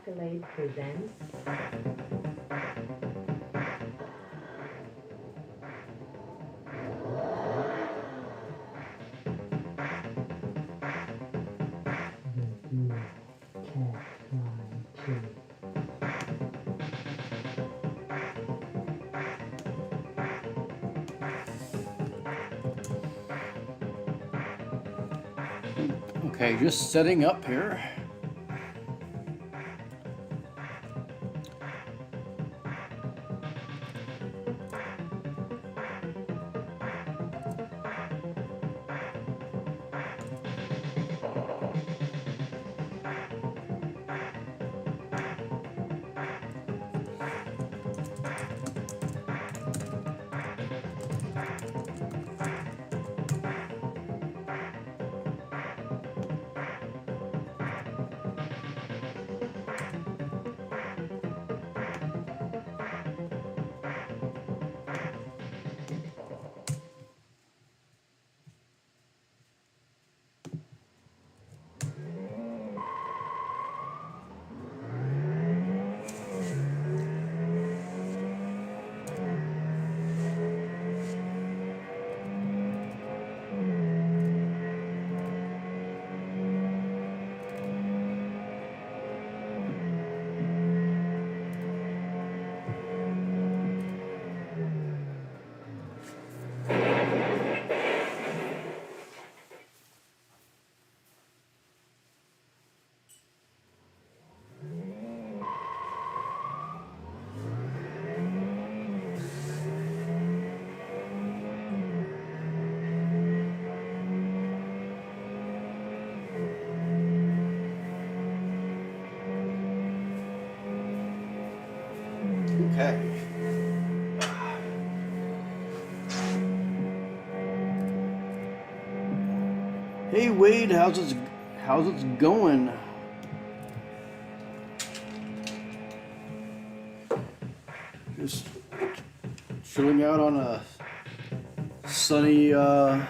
Escalade presents. Okay, just setting up here. Okay. Hey Wade, how's it going? Just chilling out on a sunny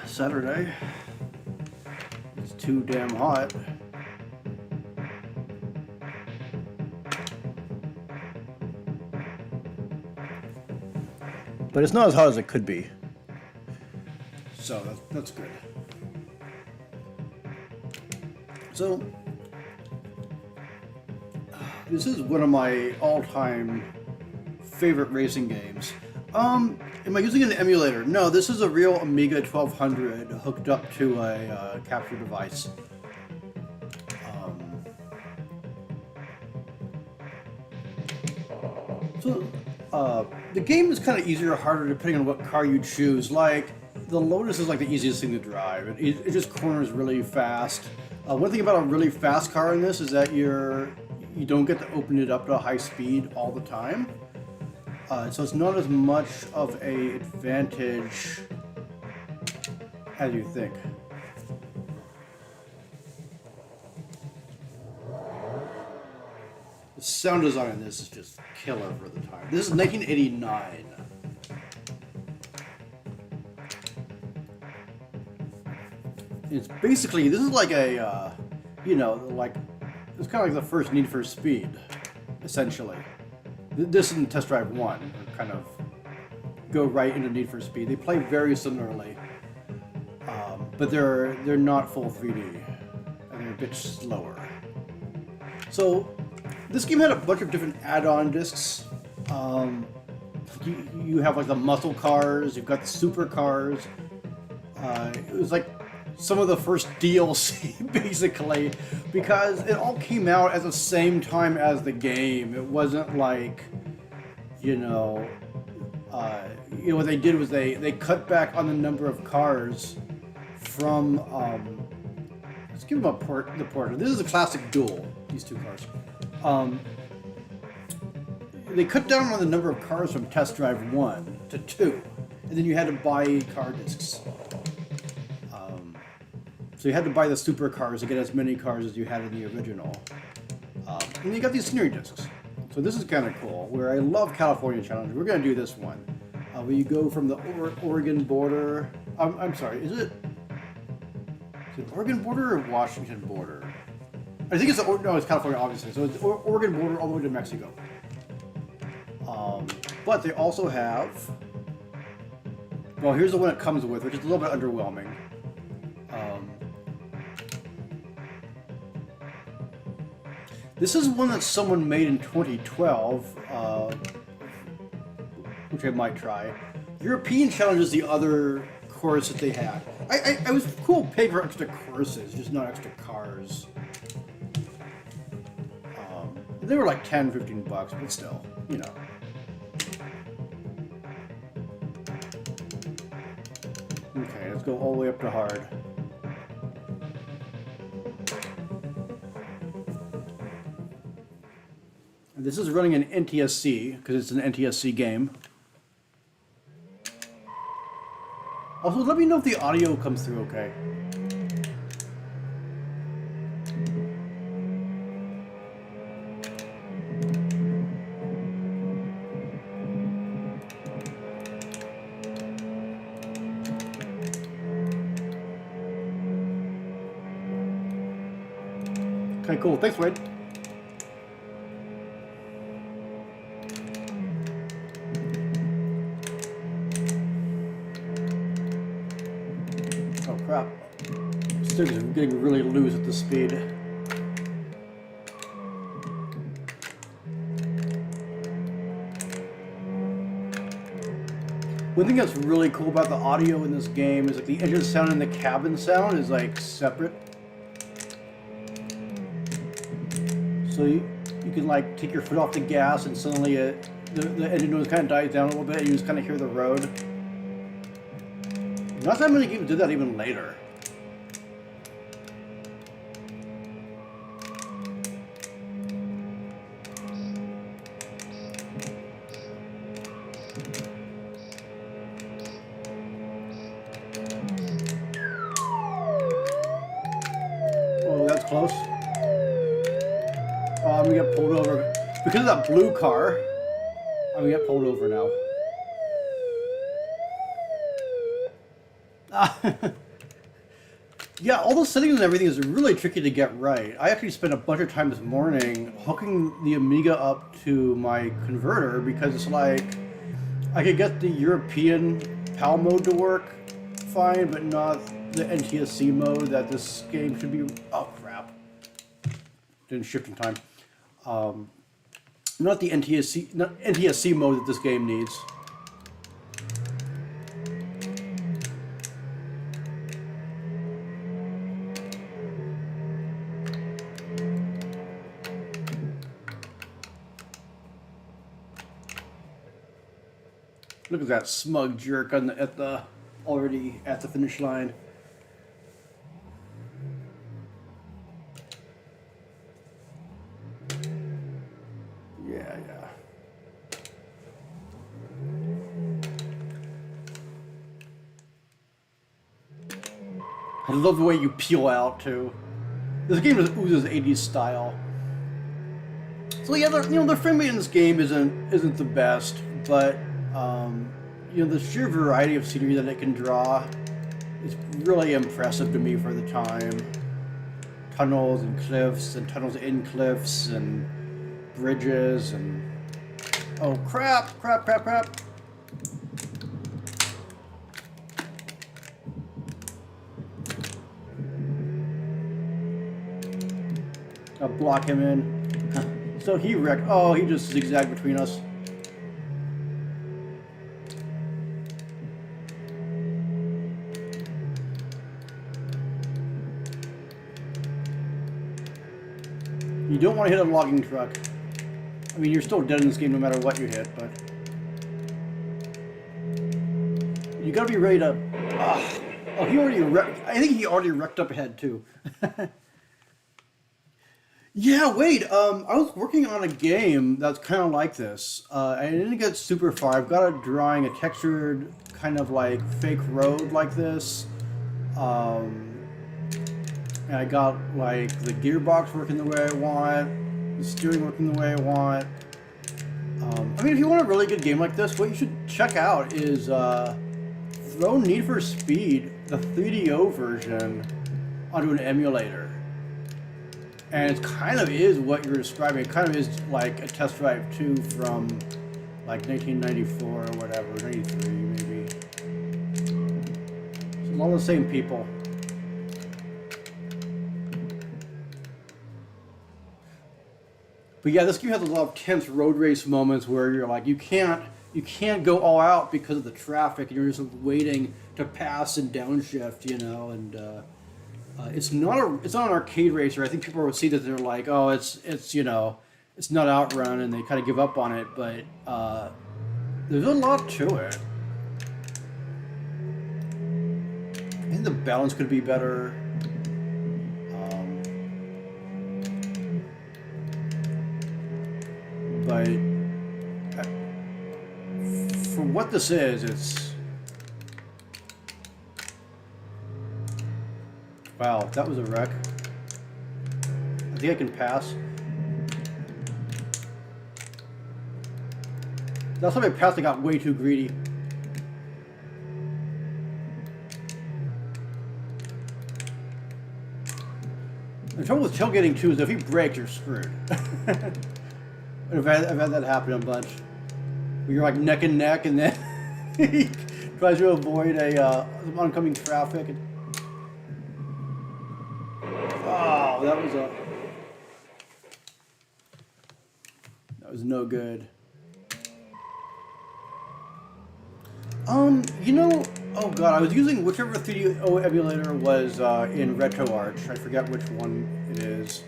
Saturday. It's too damn hot. But it's not as hot as it could be. So that's good. So, this is one of my all-time favorite racing games. Am I using an emulator? No, this is a real Amiga 1200 hooked up to a capture device. The game is kind of easier or harder depending on what car you choose. Like, the Lotus is like the easiest thing to drive. It just corners really fast. One thing about a really fast car in this is that you don't get to open it up to a high speed all the time. So it's not as much of an advantage as you think. The sound design in this is just killer for the time. This is 1989. It's basically, this is like a, it's kind of like the first Need for Speed, essentially. This and Test Drive 1 kind of go right into Need for Speed. They play very similarly, but they're not full 3D, and they're a bit slower. So, this game had a bunch of different add-on discs. You have like the muscle cars, you've got the super cars. It was like some of the first DLC, basically, because it all came out at the same time as the game. It wasn't like, what they did was they cut back on the number of cars from, let's give them the Porter. This is a classic duel, these two cars. They cut down on the number of cars from Test Drive 1 to 2, and then you had to buy car discs. So you had to buy the supercars to get as many cars as you had in the original. And you got these scenery discs. So this is kind of cool, where I love California Challenge. We're going to do this one. Where you go from the Oregon border. I'm sorry, is it Oregon border or Washington border? I think it's no, it's California, obviously. So it's Oregon border all the way to Mexico. But they also have. Well, here's the one it comes with, which is a little bit underwhelming. This is one that someone made in 2012, which I might try. European Challenge is the other course that they had. I was cool paying for extra courses, just not extra cars. They were like 10, 15 bucks, but still, you know. Okay, let's go all the way up to hard. And this is running an NTSC, because it's an NTSC game. Also, let me know if the audio comes through okay. Okay, cool. Thanks, Wade. Oh, crap. Stickers are getting really loose at this speed. One thing that's really cool about the audio in this game is like the engine sound and the cabin sound is like separate. So you can like take your foot off the gas and suddenly the engine noise kind of dies down a little bit and you just kind of hear the road. Not that many games did that even later. Oh, that's close. I'm gonna get pulled over. Because of that blue car, I'm gonna get pulled over now. Yeah, all the settings and everything is really tricky to get right. I actually spent a bunch of time this morning hooking the Amiga up to my converter because it's like, I could get the European PAL mode to work fine, but not the NTSC mode that this game should be. Oh crap. Didn't shift in time. Not the NTSC mode that this game needs. Look at that smug jerk on already at the finish line. Yeah. I love the way you peel out too. This game just oozes 80s style. So yeah, the frame rate in this game isn't the best, but the sheer variety of scenery that it can draw is really impressive to me for the time. Tunnels and cliffs and tunnels in cliffs and bridges and oh crap. I'll block him in. So he wrecked. Oh, he just zigzagged between us. You don't want to hit a logging truck. I mean, you're still dead in this game no matter what you hit, but you gotta be ready to. Oh, he already wrecked. I think he already wrecked up ahead too. Yeah, wait. I was working on a game that's kind of like this. I didn't get super far. I've got it drawing a textured kind of like fake road like this. And I got like the gearbox working the way I want, the steering working the way I want. I mean, if you want a really good game like this, what you should check out is throw Need for Speed, the 3DO version, onto an emulator. And it kind of is what you're describing. It kind of is like a Test Drive 2 from like 1994 or whatever, 93 maybe. It's a lot of the same people. But yeah, this game has a lot of tense road race moments where you're like, you can't go all out because of the traffic, and you're just waiting to pass and downshift, you know. And it's not an arcade racer. I think people would see that they're like, oh, it's you know, it's not Outrun, and they kind of give up on it. But there's a lot to it. I think the balance could be better. But for what this is, it's... Wow, that was a wreck. I think I can pass. Last time I passed, I got way too greedy. The trouble with tailgating too is if he brakes, you're screwed. I've had that happen a bunch. Where you're like neck and neck, and then he tries to avoid a oncoming traffic. Oh, that was no good. You know, oh god, I was using whichever 3DO emulator was in RetroArch. I forget which one it is.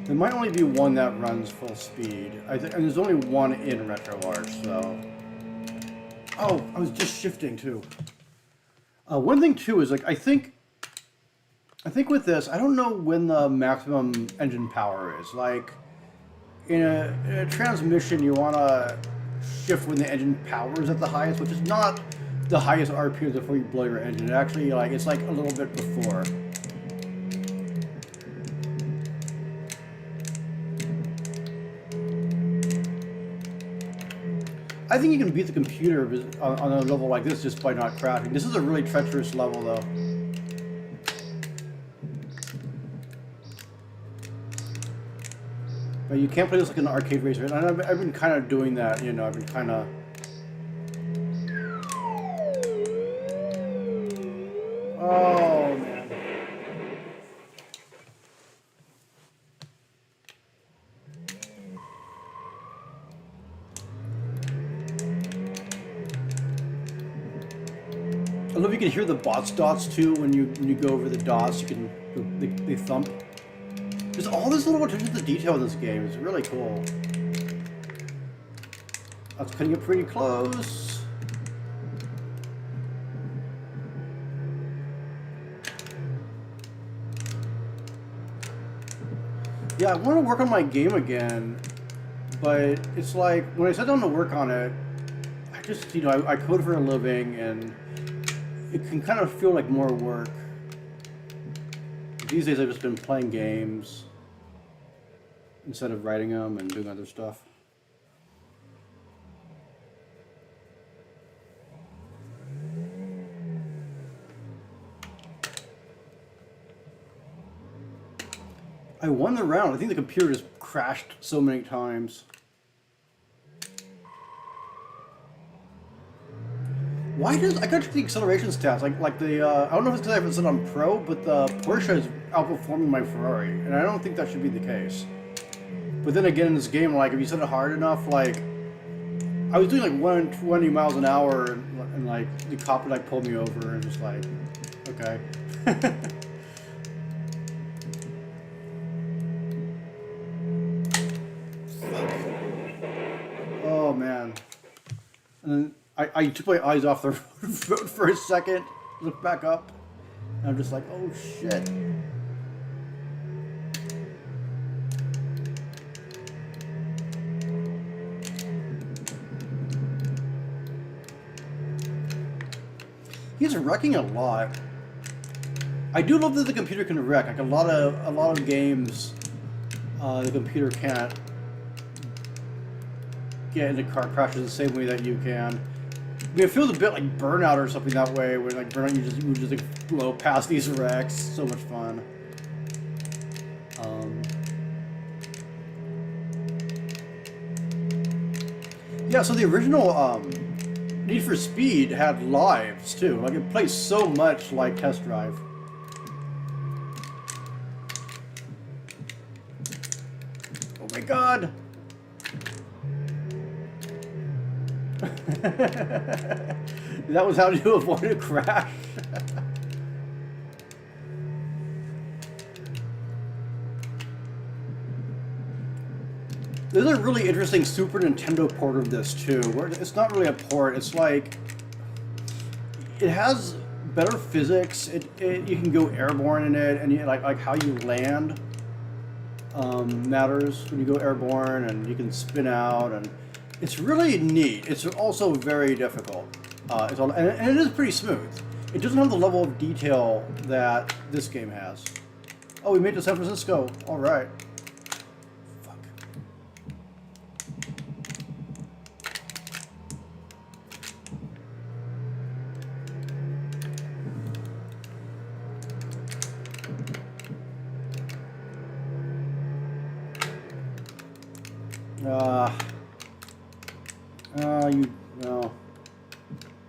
There might only be one that runs full speed. And there's only one in RetroArch, so... Oh, I was just shifting, too. One thing, too, is, like, I think with this, I don't know when the maximum engine power is. Like, in a transmission, you want to shift when the engine power is at the highest, which is not the highest RPM before you blow your engine. It actually, like, it's, like, a little bit before. I think you can beat the computer on a level like this just by not crashing. This is a really treacherous level, though. But you can't play this like an arcade racer. And I've been kind of doing that, you know. I've been kind of... Oh, man. I love you can hear the bots dots too when you go over the dots. You can they thump. There's all this little attention to detail in this game. It's really cool. That's cutting it pretty close. Yeah, I want to work on my game again, but it's like when I sat down to work on it, I just, you know, I code for a living, and it can kind of feel like more work. These days I've just been playing games instead of writing them and doing other stuff. I won the round. I think the computer just crashed so many times. Why does I got the acceleration stats like the I don't know if it's because I have it set on Pro, but the Porsche is outperforming my Ferrari, and I don't think that should be the case. But then again, in this game, like if you set it hard enough, like I was doing like 120 miles an hour, and like the cop would like pull me over, and just like, okay. Oh man, and then I took my eyes off the road for a second, looked back up, and I'm just like, oh shit. He's wrecking a lot. I do love that the computer can wreck. Like a lot of games, the computer can't get into car crashes the same way that you can. I mean, it feels a bit like Burnout or something that way, where like Burnout you just like blow past these wrecks. So much fun. Yeah, so the original Need for Speed had lives too. Like it plays so much like Test Drive. Oh my god! That was how to avoid a crash. There's a really interesting Super Nintendo port of this too, where it's not really a port. It's like it has better physics. You can go airborne in it, and like how you land matters when you go airborne, and you can spin out, and it's really neat. It's also very difficult. And it is pretty smooth. It doesn't have the level of detail that this game has. Oh, we made it to San Francisco. All right. Fuck. No.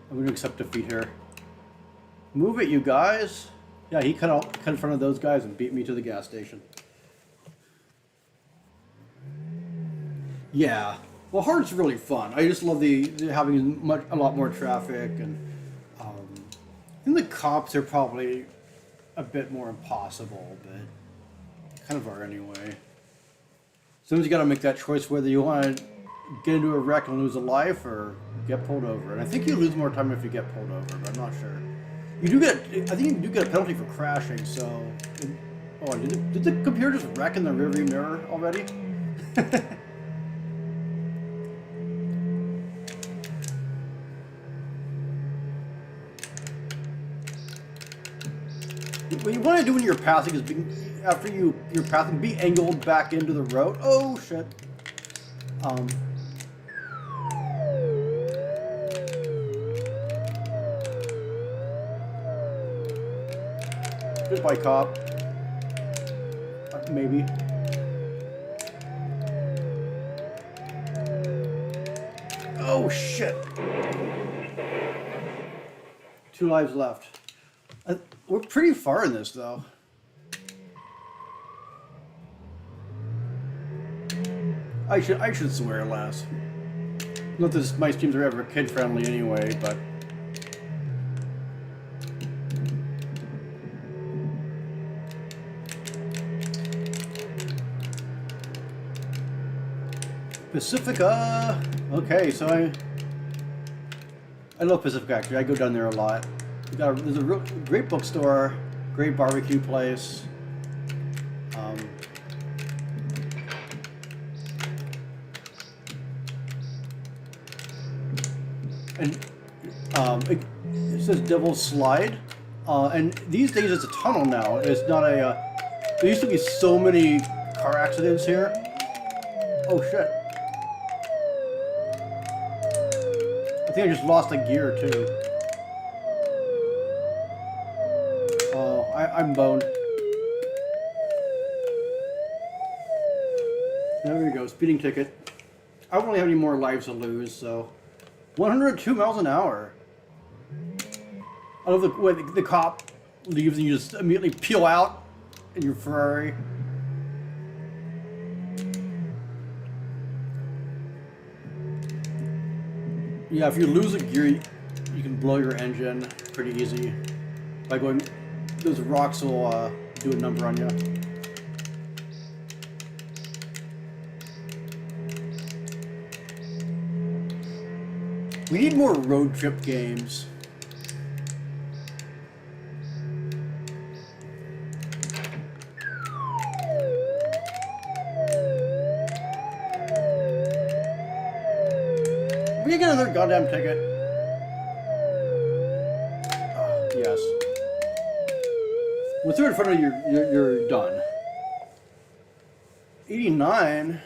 I'm going to accept defeat here. Move it, you guys. Yeah, he cut in front of those guys and beat me to the gas station. Yeah. Well, hard's really fun. I just love the having a lot more traffic, and the cops are probably a bit more impossible, but kind of are anyway. Sometimes you got to make that choice whether you want to get into a wreck and lose a life or get pulled over. And I think you lose more time if you get pulled over, but I'm not sure. You do get, I think you do get a penalty for crashing, so... Oh, did the computer just wreck in the rearview mirror already? What you want to do when you're passing is, after you're passing, be angled back into the road. Oh, shit. Goodbye, cop. Maybe. Oh, shit. 2 lives left. We're pretty far in this, though. I should swear less. Not that my streams are ever kid-friendly anyway, but... Pacifica! Okay, so I love Pacifica, actually. I go down there a lot. There's a great bookstore, great barbecue place. It says Devil's Slide. And these days it's a tunnel now. It's not a... there used to be so many car accidents here. Oh, shit. I think I just lost a gear, too. Oh, I'm boned. There we go, speeding ticket. I don't really have any more lives to lose, so... 102 miles an hour. I love the way the cop leaves and you just immediately peel out in your Ferrari. Yeah, if you lose a gear, you can blow your engine pretty easy by going. Those rocks will do a number on you. We need more road trip games. We can get another goddamn ticket. Oh, yes. Once you're in front of you, you're done. 89.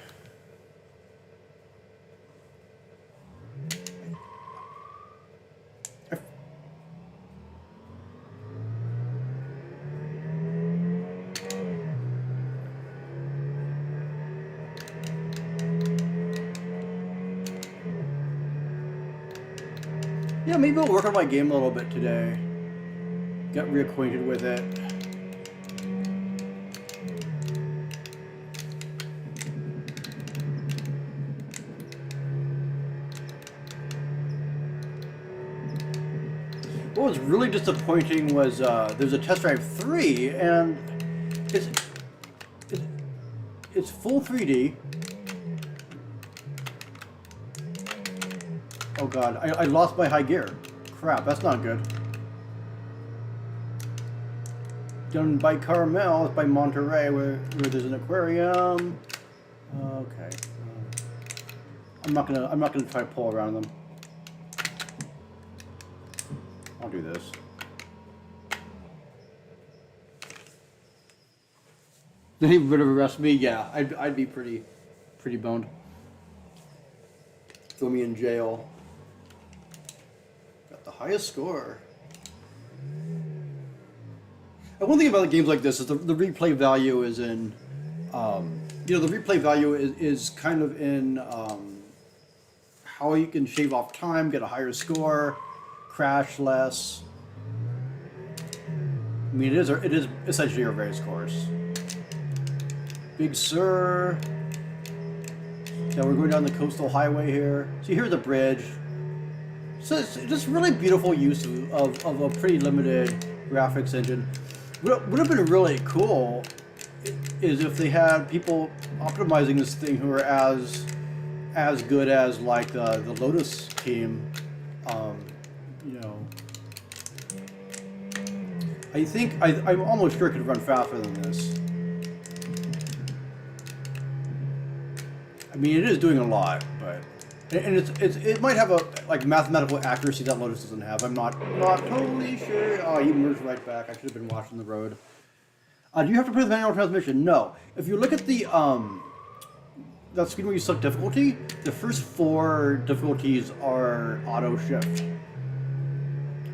Yeah, maybe I'll work on my game a little bit today. Get reacquainted with it. What was really disappointing was there's a Test Drive 3, and it's it's full 3D. Oh god, I lost my high gear. Crap, that's not good. Done by Carmel, it's by Monterey, where there's an aquarium. Okay. I'm not gonna try to pull around them. I'll do this. Then he would arrest me. Yeah, I'd be pretty boned. Throw me in jail. Got the highest score. And one thing about games like this is the replay value is in, you know, the replay value is kind of in how you can shave off time, get a higher score, crash less. I mean, it is essentially a race course. Big Sur. Yeah, we're going down the coastal highway here. So here's the bridge. So it's just really beautiful use of a pretty limited graphics engine. What would have been really cool is if they had people optimizing this thing who are as good as like the Lotus team. You know, I think I'm almost sure it could run faster than this. I mean, it is doing a lot, but and it might have a like mathematical accuracy that Lotus doesn't have. I'm not totally sure. Oh, he merged right back. I should have been watching the road. Do you have to put the manual transmission? No. If you look at the that screen where you select difficulty, the first 4 difficulties are auto shift.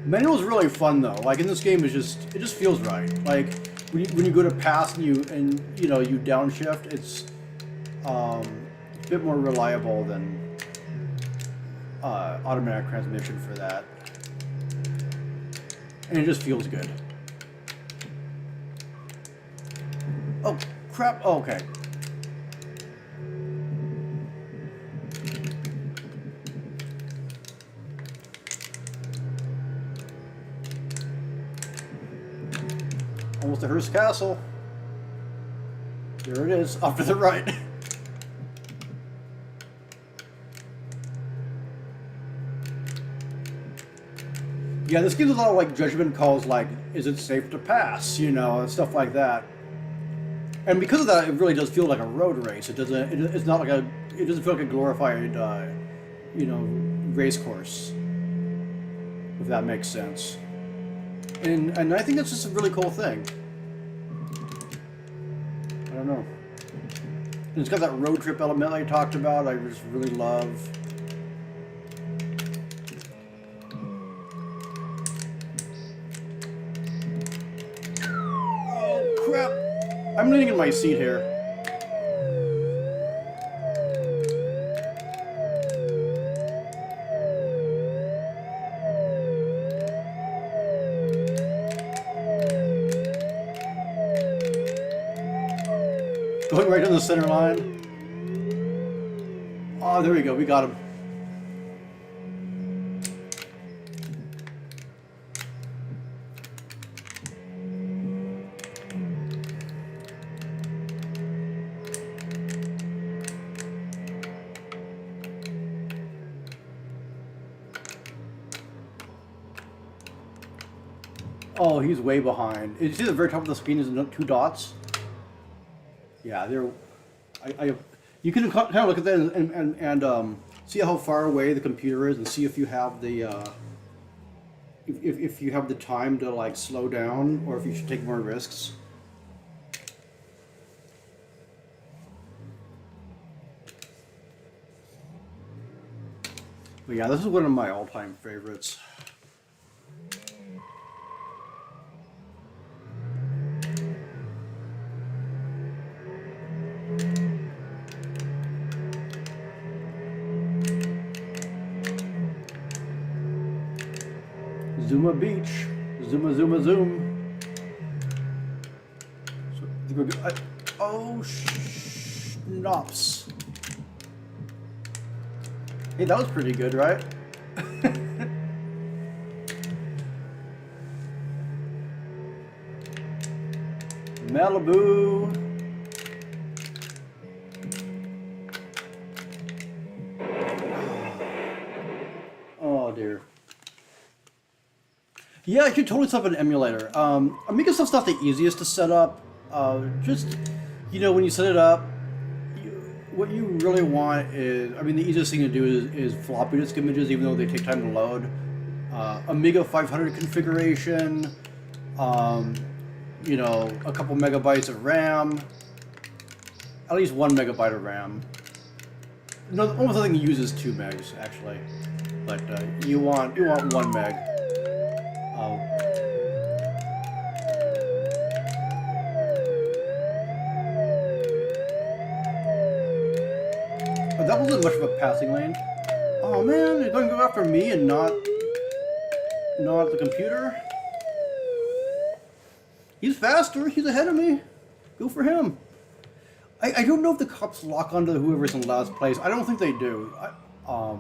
Manual is really fun though. Like in this game, it just feels right. Like when you go to pass and you downshift, it's a bit more reliable than automatic transmission for that, and it just feels good. Oh crap! Oh, okay. Almost to Hearst Castle. There it is, off to the right. Yeah, this gives a lot of like judgment calls, like, is it safe to pass? You know, and stuff like that. And because of that, it really does feel like a road race. It doesn't. It's not like it doesn't feel like a glorified, you know, race course. If that makes sense. And I think that's just a really cool thing. I don't know. And it's got that road trip element I talked about. I just really love. I'm leaning in my seat here. Going right to the center line. Oh, there we go. We got him. Oh, he's way behind. You see the very top of the screen is 2 dots? Yeah, they're... you can kind of look at that and see how far away the computer is and see if you have the... if you have the time to, like, slow down or if you should take more risks. But yeah, this is one of my all-time favorites. Zuma Beach. Zuma, Zuma, Zoom. So, oh, schnapps. Hey, that was pretty good, right? Malibu. Oh dear. Yeah, I could totally set up an emulator. Amiga stuff's not the easiest to set up. Just, you know, when you set it up, what you really want is, I mean, the easiest thing to do is floppy disk images, even though they take time to load. Amiga 500 configuration, you know, a couple megabytes of RAM, at least 1 megabyte of RAM. No, almost nothing uses 2 megs actually, but you want 1 meg. But that wasn't much of a passing lane. Oh man, you're going to go after me and not the computer? He's faster. He's ahead of me. Go for him. I don't know if the cops lock onto whoever's in last place. I don't think they do. I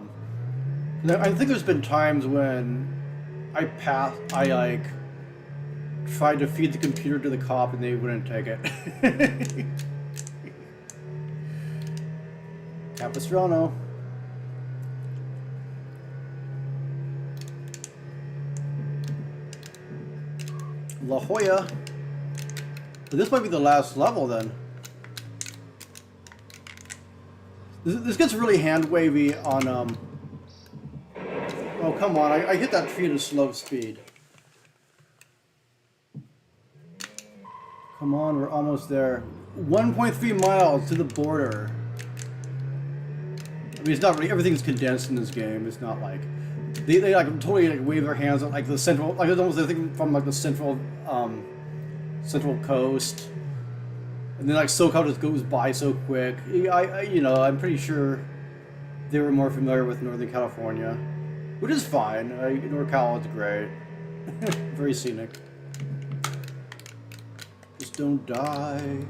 think there's been times when I like tried to feed the computer to the cop and they wouldn't take it. Capistrano. La Jolla. This might be the last level then. This gets really hand wavy on oh come on, I hit that tree at a slow speed. Come on, we're almost there. 1.3 miles to the border. I mean, it's not really, everything's condensed in this game. It's not like they like totally like wave their hands at like the central, like it's almost a thing from like the central coast, and then like SoCal just goes by so quick. You know, I'm pretty sure they were more familiar with Northern California, which is fine. NorCal is great, very scenic. Just don't die.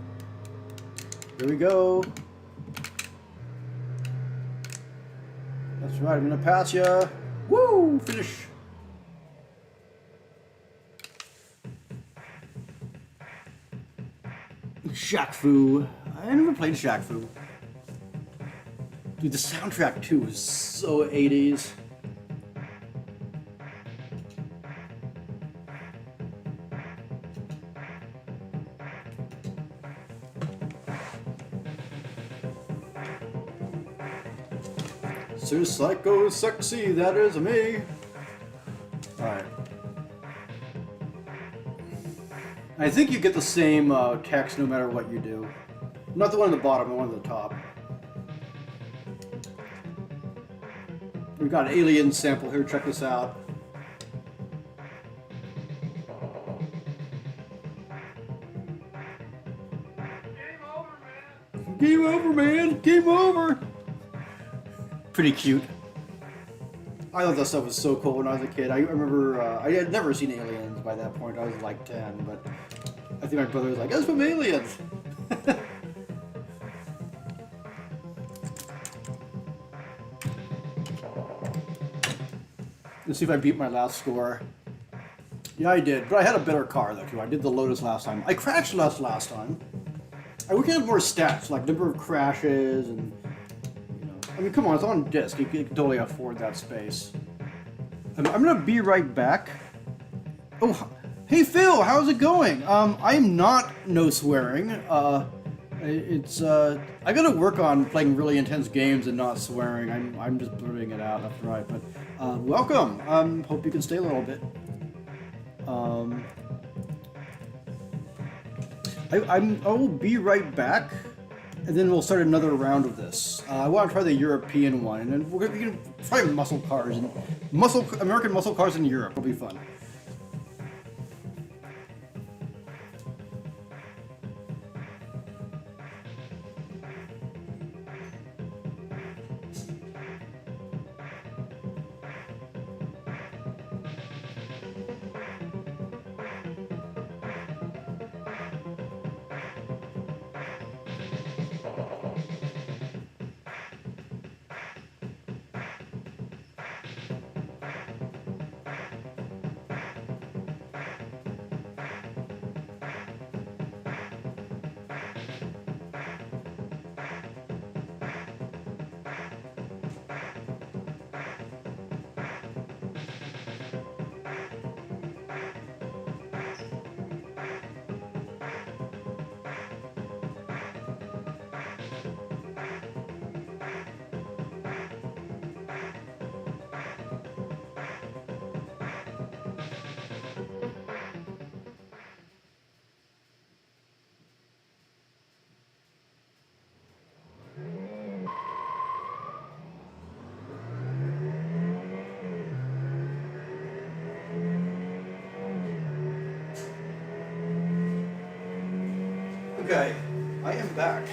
Here we go. That's right, I'm gonna pass ya. Woo! Finish. Shaq Fu. I never played Shaq Fu. Dude, the soundtrack too is so 80s. So psycho sexy, that is me. Alright. I think you get the same text no matter what you do. Not the one on the bottom, the one at the top. We've got an alien sample here, check this out. Game over, man! Game over! Pretty cute. I thought that stuff was so cool when I was a kid. I remember, I had never seen Aliens by that point. I was like 10, but I think my brother was like, that's from Aliens! Let's see if I beat my last score. Yeah, I did, but I had a better car though too. I did the Lotus last time. I crashed last time. I wish I had more stats, like number of crashes and... I mean, come on, it's on disc. You can totally afford that space. I'm gonna be right back. Oh, hey Phil, how's it going? I'm not no swearing. I gotta work on playing really intense games and not swearing. I'm just blurting it out left and right. But welcome. Hope you can stay a little bit. I will be right back. And then we'll start another round of this. I want to try the European one, and then we're gonna try muscle cars and American muscle cars in Europe. It'll be fun. back.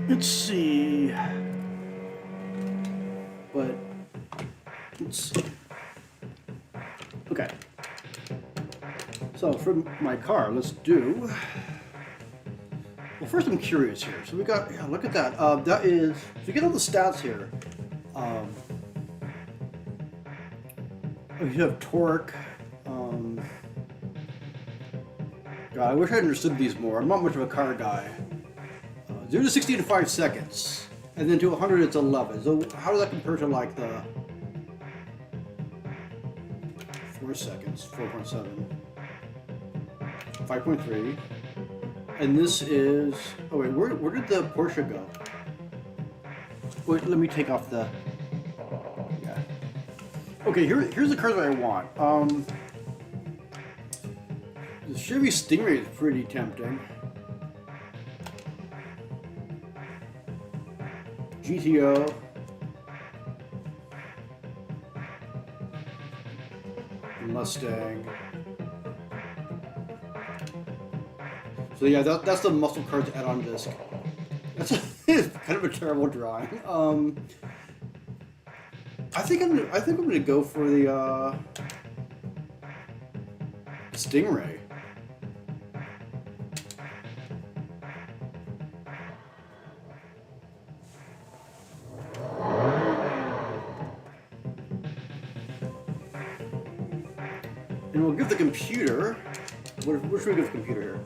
Let's see. But let's see. Okay. So from my car, let's do. Well, first I'm curious here. So we got, yeah, look at that. That is, so you get all the stats here. You have torque. God, I wish I understood these more. I'm not much of a car guy. 0 to 60 in 5 seconds. And then to 100 it's 11. So how does that compare to like the 4 seconds? 4.7. 5.3. And this is, oh wait, where did the Porsche go? Wait, let me take off the, yeah. Okay, here's the cars that I want. The Chevy Stingray is pretty tempting. GTO. Mustang. So yeah, that's the muscle cars add-on disc. That's kind of a terrible drawing. I think I'm gonna go for the Stingray. And we'll give the computer. What should we give the computer here?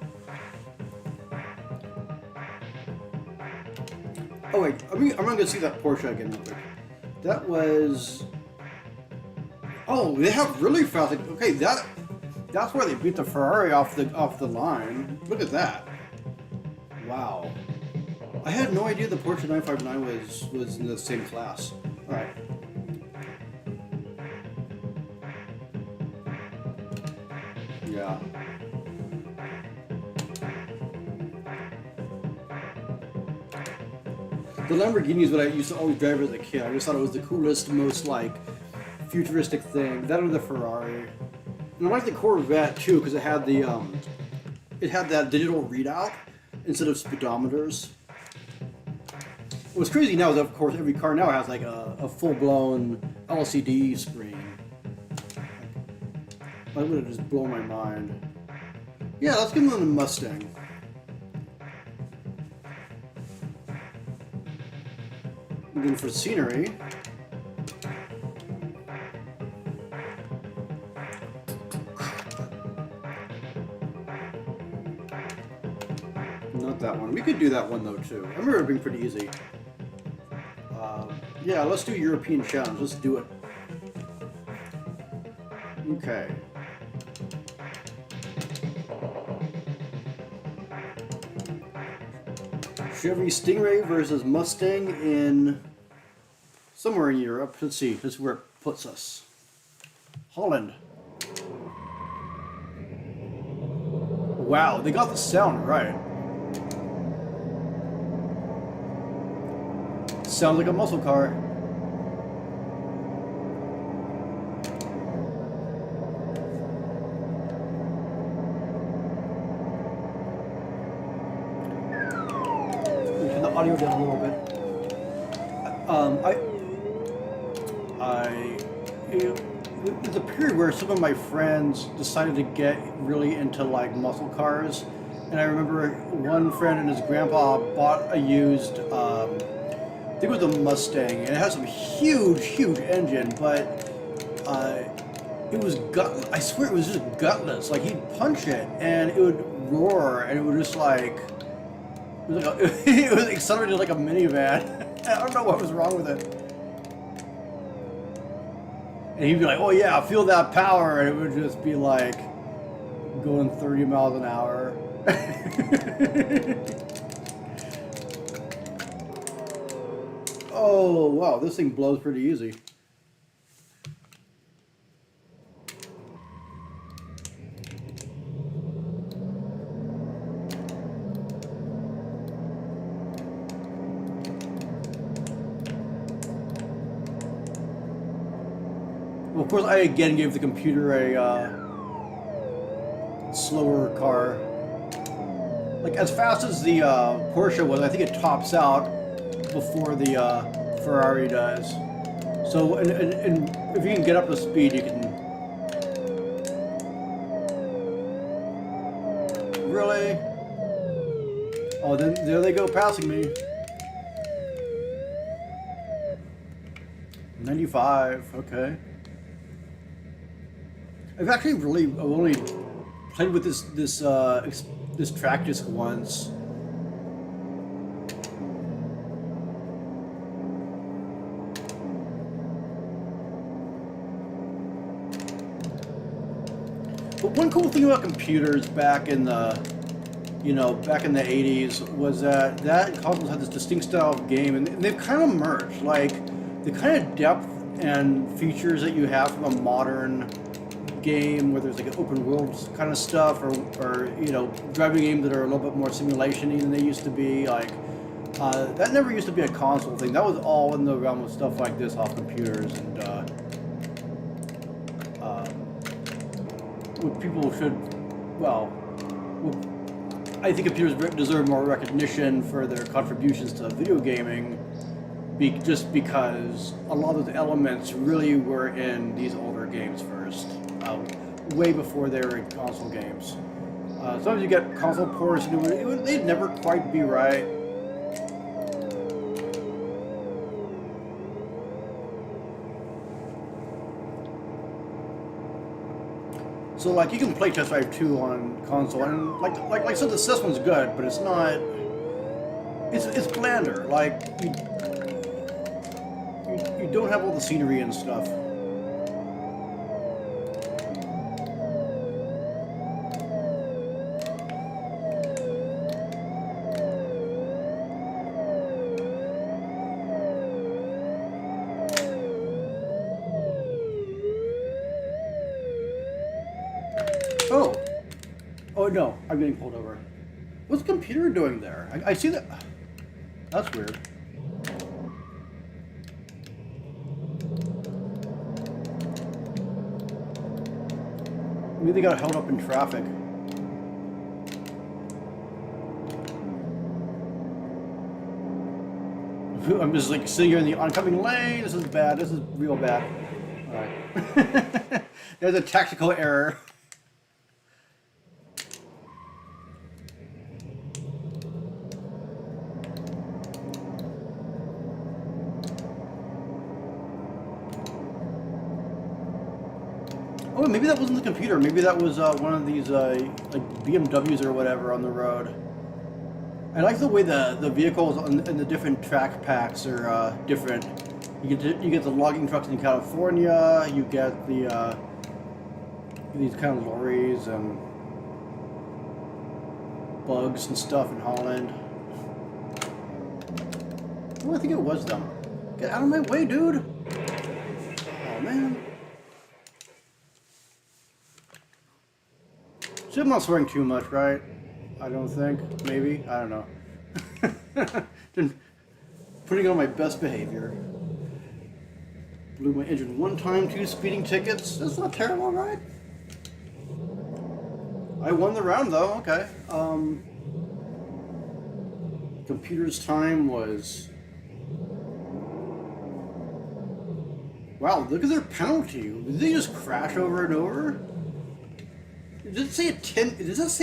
Oh wait, I'm gonna see that Porsche again real quick. That was. Oh, they have really fast. Okay, that's why they beat the Ferrari off the line. Look at that. Wow. I had no idea the Porsche 959 was in the same class. All right. Yeah. The Lamborghini is what I used to always drive as a kid. I just thought it was the coolest, most like futuristic thing. That or the Ferrari. And I like the Corvette too because it had that digital readout instead of speedometers. What's crazy now is, of course, every car now has like a full-blown LCD screen. That would have just blown my mind. Yeah, let's give them the Mustang. And then for scenery, not that one. We could do that one though too. I remember it being pretty easy. Yeah, let's do European challenge. Let's do it. Okay. Chevy Stingray versus Mustang in somewhere in Europe. Let's see. This is where it puts us. Holland. Wow, they got the sound right. Sounds like a muscle car. Turn the audio down a little bit. There's a period where some of my friends decided to get really into like muscle cars, and I remember one friend and his grandpa bought a used. I think it was a Mustang, and it had some huge engine, but it was I swear it was just gutless. Like he'd punch it, and it would roar, and it would just like it was like it was accelerated like a minivan. I don't know what was wrong with it. And he'd be like, "Oh yeah, feel that power," and it would just be like going 30 miles an hour. Oh, wow, this thing blows pretty easy. Well, of course, I again gave the computer a slower car. like as fast as the Porsche was, I think it tops out before the Ferrari does. So, and if you can get up to speed, you can. Really? Oh, then there they go, passing me. 95. Okay. I've actually I've only played with this track disc once. But one cool thing about computers back in the, back in the 80s was that consoles had this distinct style of game, and they've kind of merged. Like, the kind of depth and features that you have from a modern game, where there's like an open world kind of stuff, or driving games that are a little bit more simulation-y than they used to be. Like, that never used to be a console thing. That was all in the realm of stuff like this off computers, and what people should, I think computers deserve more recognition for their contributions to video gaming, just because a lot of the elements really were in these older games first, way before they were in console games. Sometimes you get console ports, and they'd never quite be right. So like you can play Test Drive 2 on console, and like I said, the system's good, but it's not. It's blander. Like you don't have all the scenery and stuff. Oh no, I'm getting pulled over. What's the computer doing there? I see that. That's weird. Maybe they got held up in traffic. I'm just like sitting here in the oncoming lane. This is bad. This is real bad. Alright. There's a tactical error. Oh, maybe that wasn't the computer. Maybe that was one of these like BMWs or whatever on the road. I like the way the vehicles and the different track packs are different. You get the logging trucks in California. You get the these kind of lorries and bugs and stuff in Holland. Oh, I think it was them. Get out of my way, dude! Oh man. So I'm not swearing too much, right? I don't think. Maybe. I don't know. Putting on my best behavior. Blew my engine one time, 2 speeding tickets. That's not terrible, right? I won the round, though. Okay. Computer's time was... Wow, look at their penalty. Did they just crash over and over? Does it say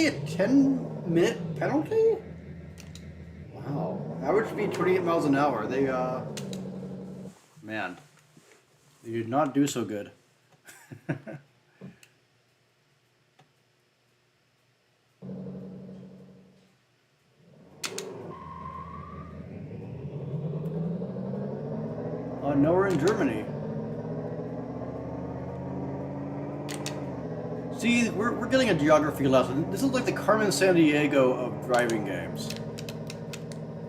a 10-minute penalty? Wow. Average speed 28 miles an hour. They man. They did not do so good. Now we're in Germany. See, we're getting a geography lesson. This is like the Carmen Sandiego of driving games.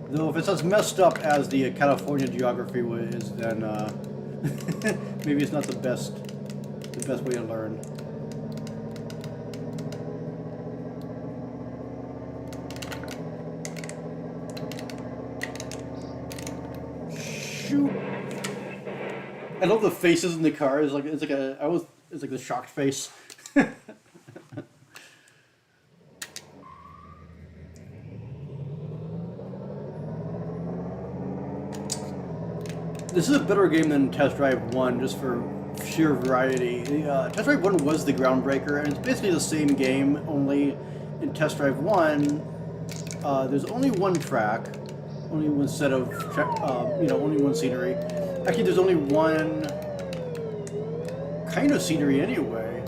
Though if it's as messed up as the California geography is, then maybe it's not the best way to learn. Shoot! I love the faces in the car. It's like the shocked face. This is a better game than Test Drive 1, just for sheer variety. Test Drive 1 was the groundbreaker, and it's basically the same game, only in Test Drive 1, there's only one track, only one set of, only one scenery. Actually, there's only one kind of scenery anyway.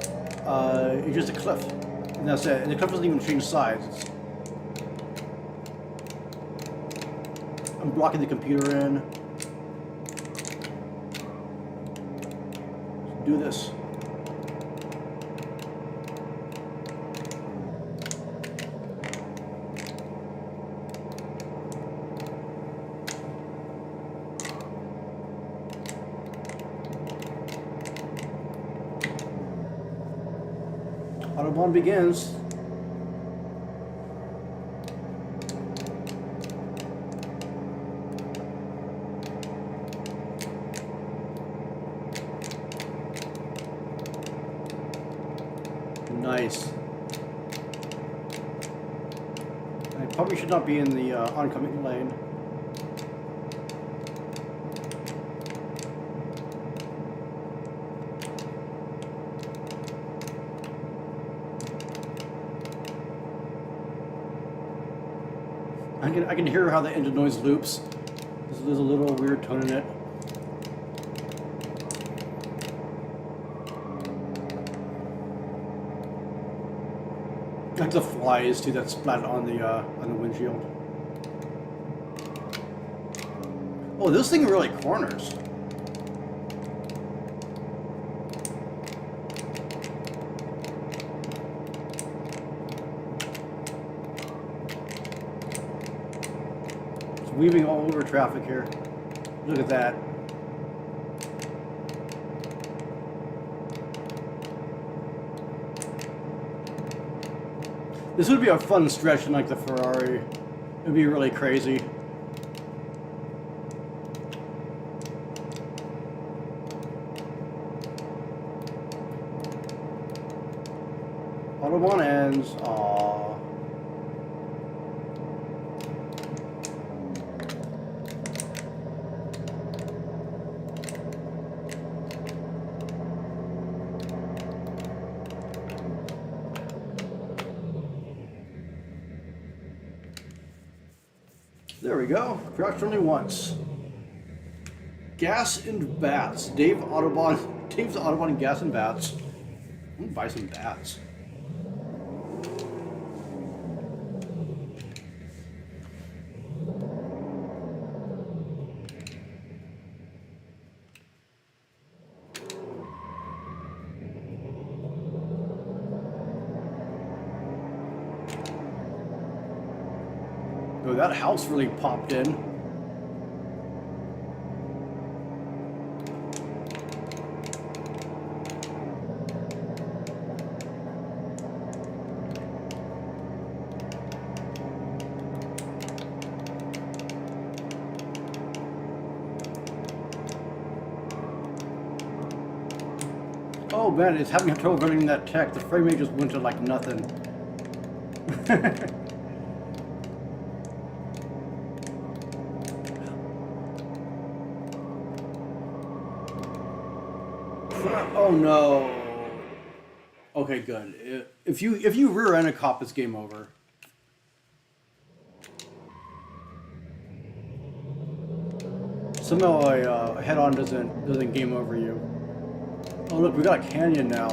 It's just a cliff, and that's it. And the cliff doesn't even change size. I'm blocking the computer in. Let's do this. Autobahn begins. Nice. I probably should not be in the oncoming lane. I can hear how the engine noise loops. There's a little weird tone in it. Like the flies too that splat on the windshield. Oh, this thing really corners. Weaving all over traffic here. Look at that. This would be a fun stretch in like the Ferrari. It'd be really crazy. Autobahn ends. Aww. There we go. Crouched only once. Gas and bats. Dave's Autobahn and gas and bats. I'm gonna buy some bats. Oh, that house really popped in. Oh man, it's having trouble running that tech. The frame rate just went to like nothing. Oh no. Okay, good. If you rear end a cop, it's game over. Somehow a head-on doesn't game over you. Oh look, we got a canyon now.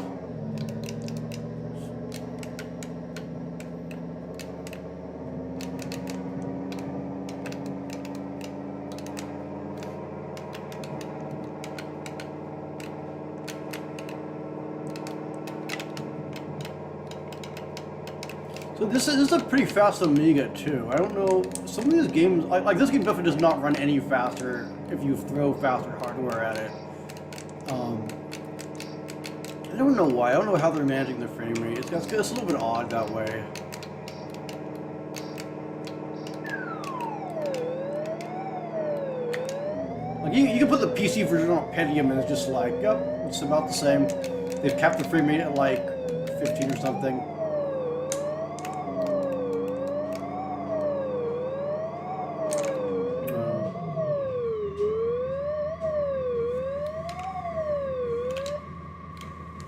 So this is a pretty fast Amiga too. I don't know, some of these games, like this game definitely does not run any faster if you throw faster hardware at it. I don't know why. I don't know how they're managing the frame rate. It's a little bit odd that way. Like you can put the PC version on Pentium and it's just like, yep, it's about the same. They've capped the frame rate at like 15 or something.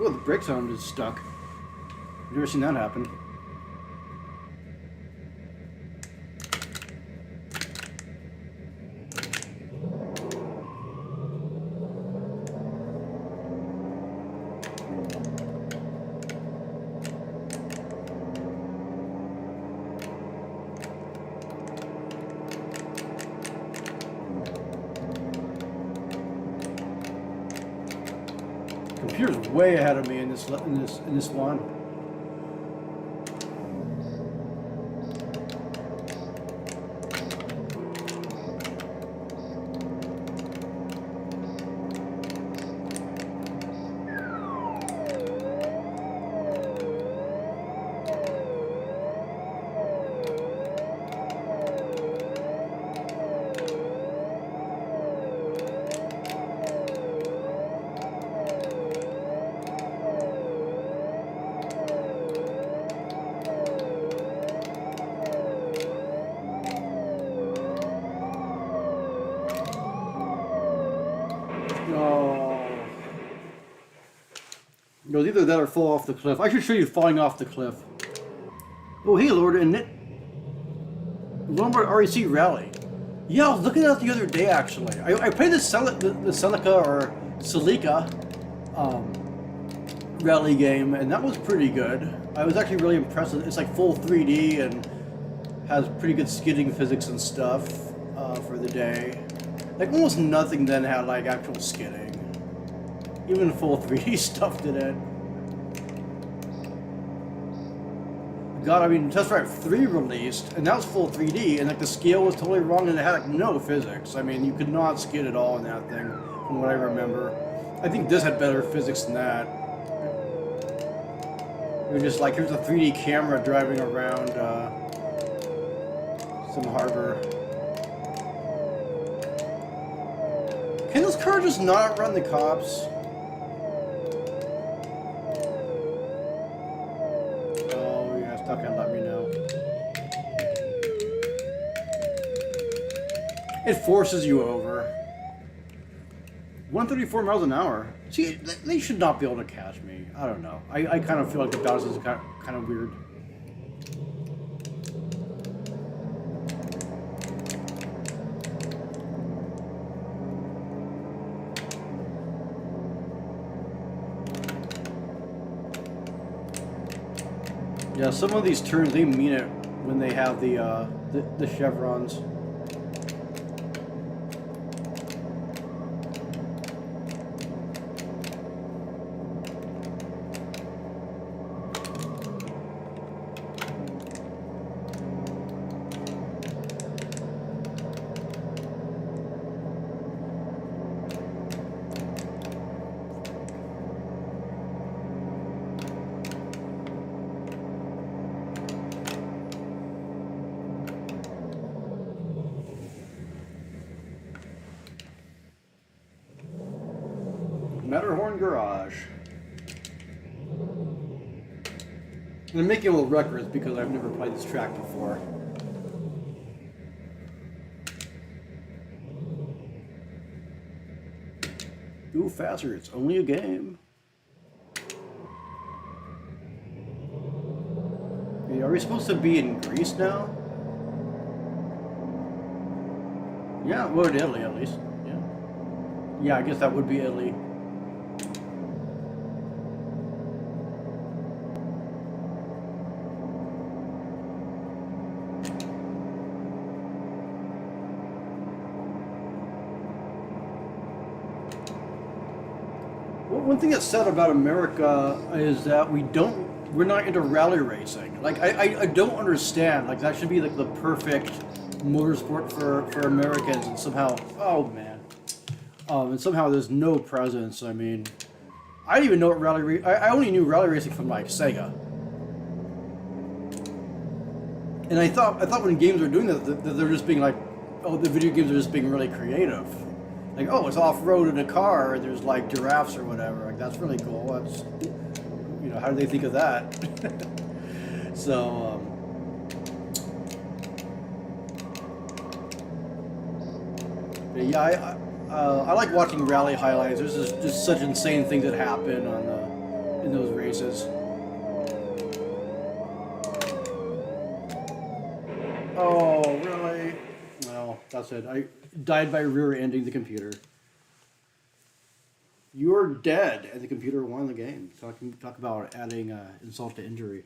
Oh, the brake sound is stuck. I've never seen that happen. Computer's way ahead of me in this one. It was either that or fall off the cliff. I should show you falling off the cliff. Oh, hey, Lord, and it... Lombard REC Rally. Yeah, I was looking at it the other day, actually. I played the Celica or Celica rally game, and that was pretty good. I was actually really impressed. It's like full 3D and has pretty good skidding physics and stuff for the day. Like, almost nothing then had, like, actual skidding. Even full 3D stuff did it. God, I mean, Test Drive 3 released, and that was full 3D, and like the scale was totally wrong, and it had like no physics. I mean, you could not skid at all in that thing, from what I remember. I think this had better physics than that. It was just like, here's a 3D camera driving around some harbor. Can this car just not outrun the cops? Okay, let me know. It forces you over. 134 miles an hour. See, they should not be able to catch me. I don't know. I kind of feel like the balance is kind of weird. Yeah, some of these turns, they mean it when they have the chevrons. Matterhorn Garage. I'm making a little records because I've never played this track before. Go faster, it's only a game. Are we supposed to be in Greece now? Yeah, well, in Italy at least. Yeah. Yeah, I guess that would be Italy. One thing that's said about America is that we're not into rally racing. Like, I don't understand. Like, that should be like the perfect motorsport for Americans, and somehow, oh man. And somehow there's no presence. I mean, I didn't even know what I only knew rally racing from like Sega. And I thought when games were doing that they're just being like, oh, the video games are just being really creative. Like, oh, it's off-road in a car, and there's like giraffes or whatever. Like, that's really cool. That's, you know, how do they think of that? So, but yeah, I like watching rally highlights. There's just such insane things that happen in those races. Oh, really? Well, that's it. I died by rear-ending the computer. You're dead, and the computer won the game. Talk about adding insult to injury.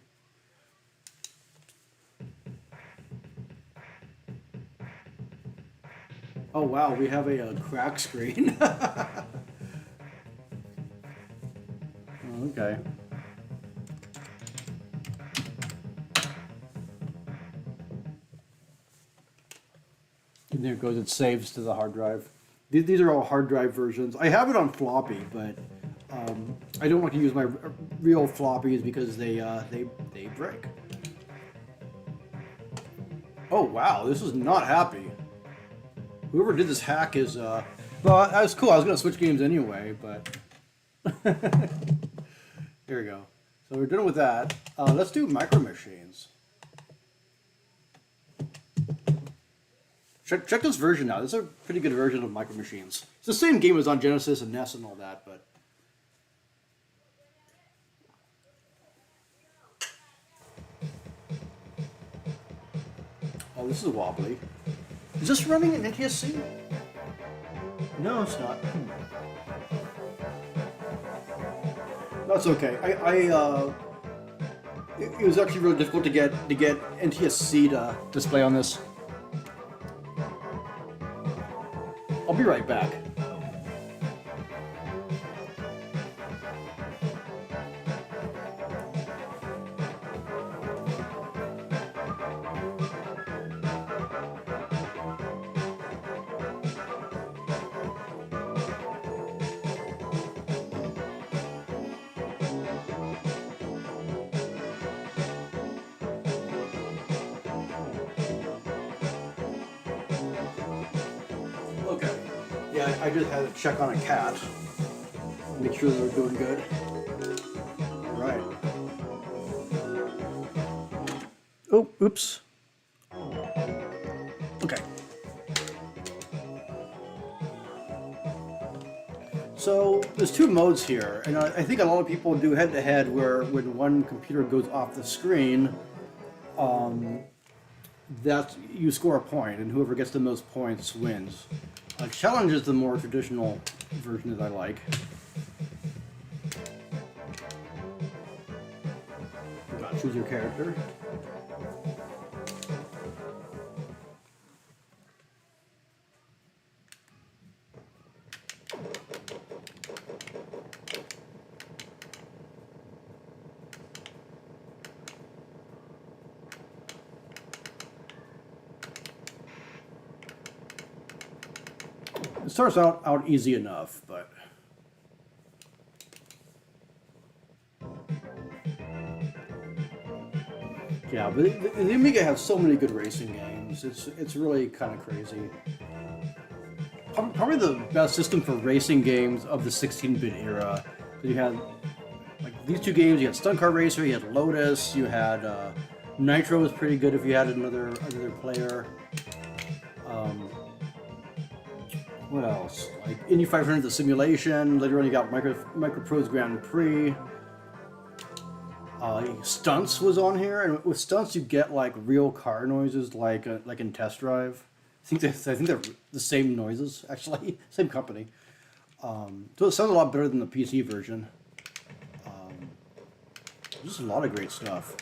Oh wow, we have a crack screen. Okay. And there it goes. It saves to the hard drive. These are all hard drive versions. I have it on floppy, but I don't want to use my real floppies because they break. Oh wow, this is not happy. Whoever did this hack is well, that was cool. I was gonna switch games anyway, but here we go. So we're done with that. Let's do Micro Machines. Check this version out. This is a pretty good version of Micro Machines. It's the same game as on Genesis and NES and all that, but oh, this is wobbly. Is this running in NTSC? No, it's not. That's okay. It was actually really difficult to get NTSC to display on this. I'll be right back. Okay. Yeah, I just had to check on a cat. Make sure they're doing good. Right. Oh, oops. Okay. So there's two modes here, and I think a lot of people do head-to-head where when one computer goes off the screen, that you score a point, and whoever gets the most points wins. Challenge is the more traditional version that I like. You gotta choose your character. It starts out easy enough, but yeah, but the Amiga has so many good racing games. It's really kind of crazy. Probably the best system for racing games of the 16-bit era. You had like these two games. You had Stunt Car Racer. You had Lotus. You had Nitro was pretty good if you had another player. What else? Like Indy 500, the simulation. Later on, you got Microprose Grand Prix. Stunts was on here, and with Stunts, you get like real car noises, like in Test Drive. I think they're the same noises, actually, same company. So it sounds a lot better than the PC version. Just a lot of great stuff.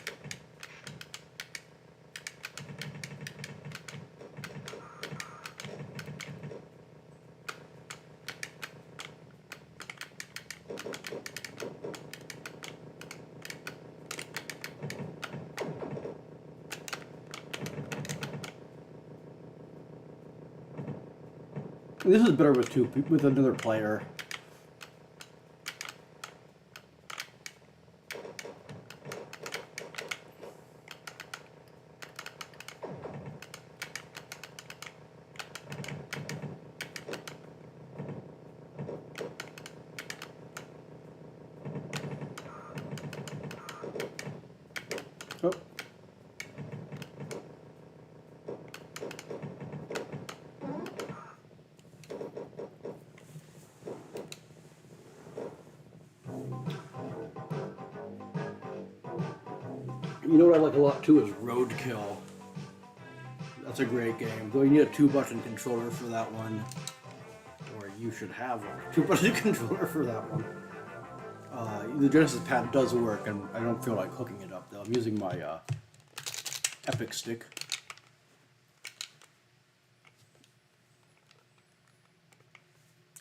This is better with another player. Oh. You know what I like a lot too is Roadkill. That's a great game. Though you need a 2-button controller for that one. Or you should have a 2-button controller for that one. The Genesis pad does work, and I don't feel like hooking it up though. I'm using my Epic Stick.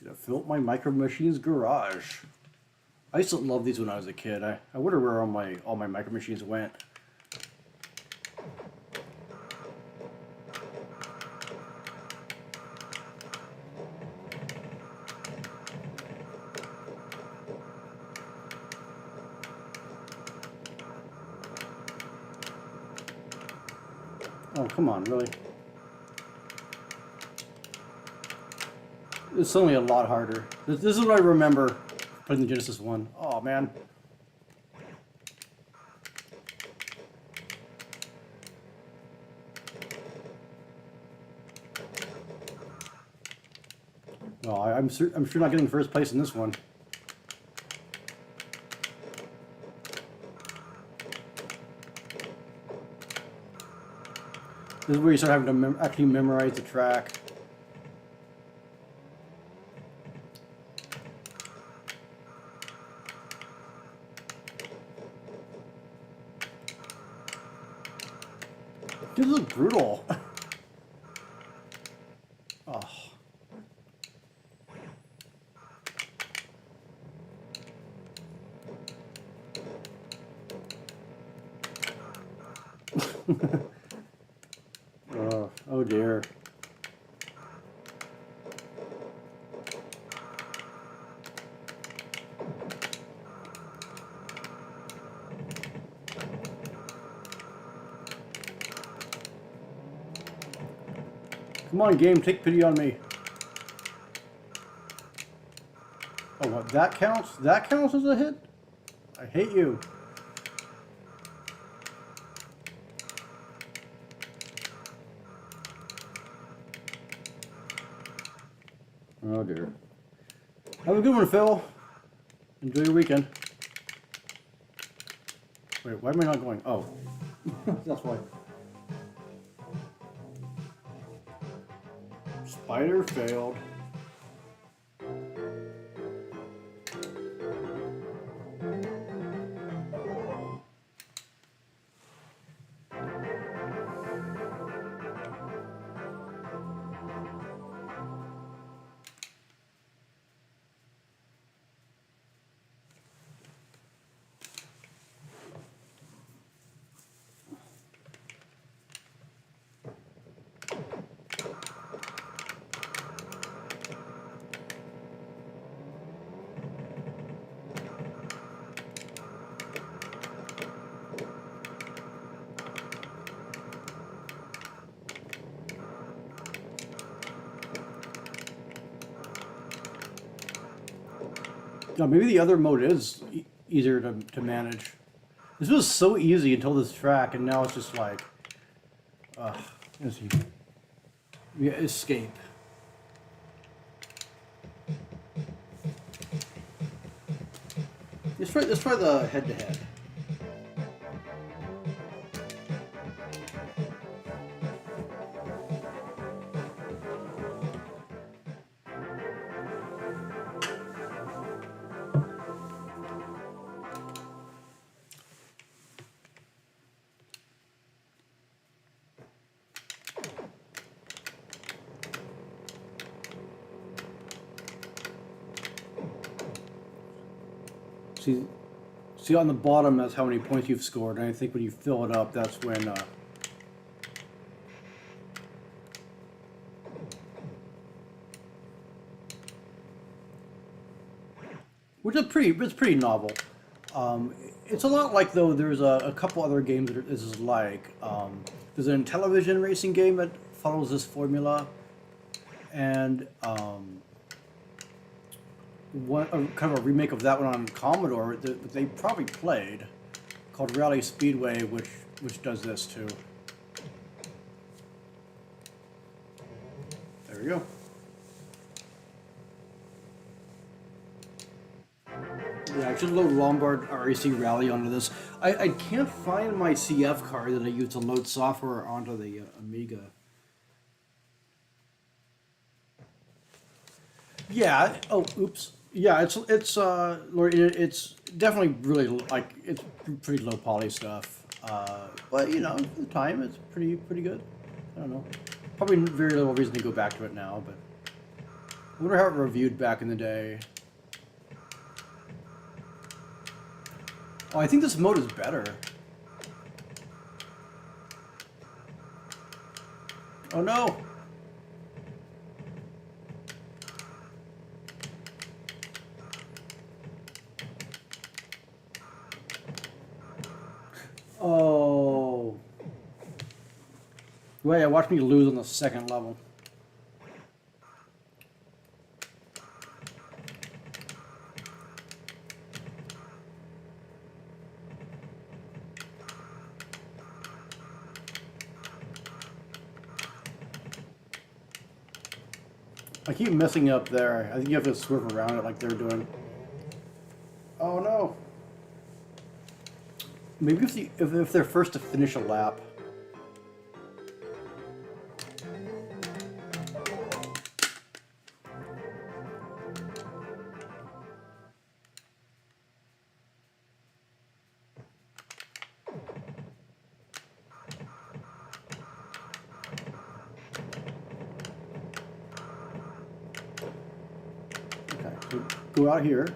Gonna fill up my Micro Machines garage. I used to love these when I was a kid. I wonder where all my Micro Machines went. Oh, come on, really? It's only a lot harder. This is what I remember playing the Genesis 1. Oh, man. No, I'm sure not getting first place in this one. This is where you start having to actually memorize the track. This is brutal. Oh. Oh dear. Come on, game, take pity on me. Oh, what? That counts? That counts as a hit? I hate you. Oh dear. Have a good one, Phil. Enjoy your weekend. Wait, why am I not going? Oh. That's why. Spider failed. No, maybe the other mode is easier to manage. This was so easy until this track, and now it's just like, yeah, escape. Let's try the head-to-head. See on the bottom, that's how many points you've scored, and I think when you fill it up, that's when which is pretty novel. It's a lot like, though, there's a couple other games that this is like. There's a television racing game that follows this formula, and kind of a remake of that one on Commodore that they probably played, called Rally Speedway, which does this too. There we go. Yeah, I should load Lombard RAC Rally onto this. I can't find my CF card that I use to load software onto the Amiga. Yeah. Oh, oops. Yeah, it's definitely really like it's pretty low poly stuff. But you know, for the time it's pretty good. I don't know. Probably very little reason to go back to it now, but I wonder how it reviewed back in the day. Oh, I think this mode is better. Oh no! Oh. Wait, watch me lose on the second level. I keep messing up there. I think you have to swerve around it like they're doing. Oh no. Maybe if they're first to finish a lap. Okay, so go out here.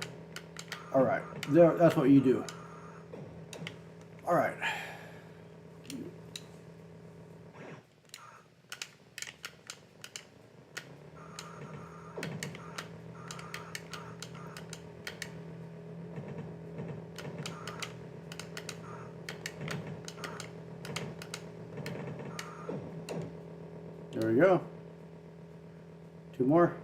All right, there. That's what you do. All right. There we go. Two more.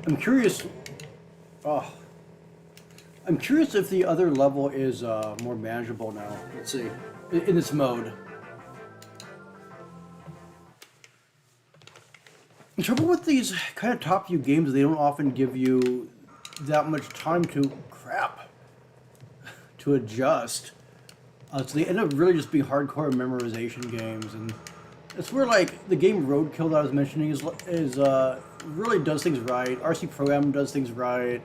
I'm curious. Oh, I'm curious if the other level is more manageable now. Let's see, in this mode. The trouble with these kind of top view games, they don't often give you that much time to to adjust. So they end up really just being hardcore memorization games, and it's where like the game Roadkill that I was mentioning is really does things right. RC Program does things right.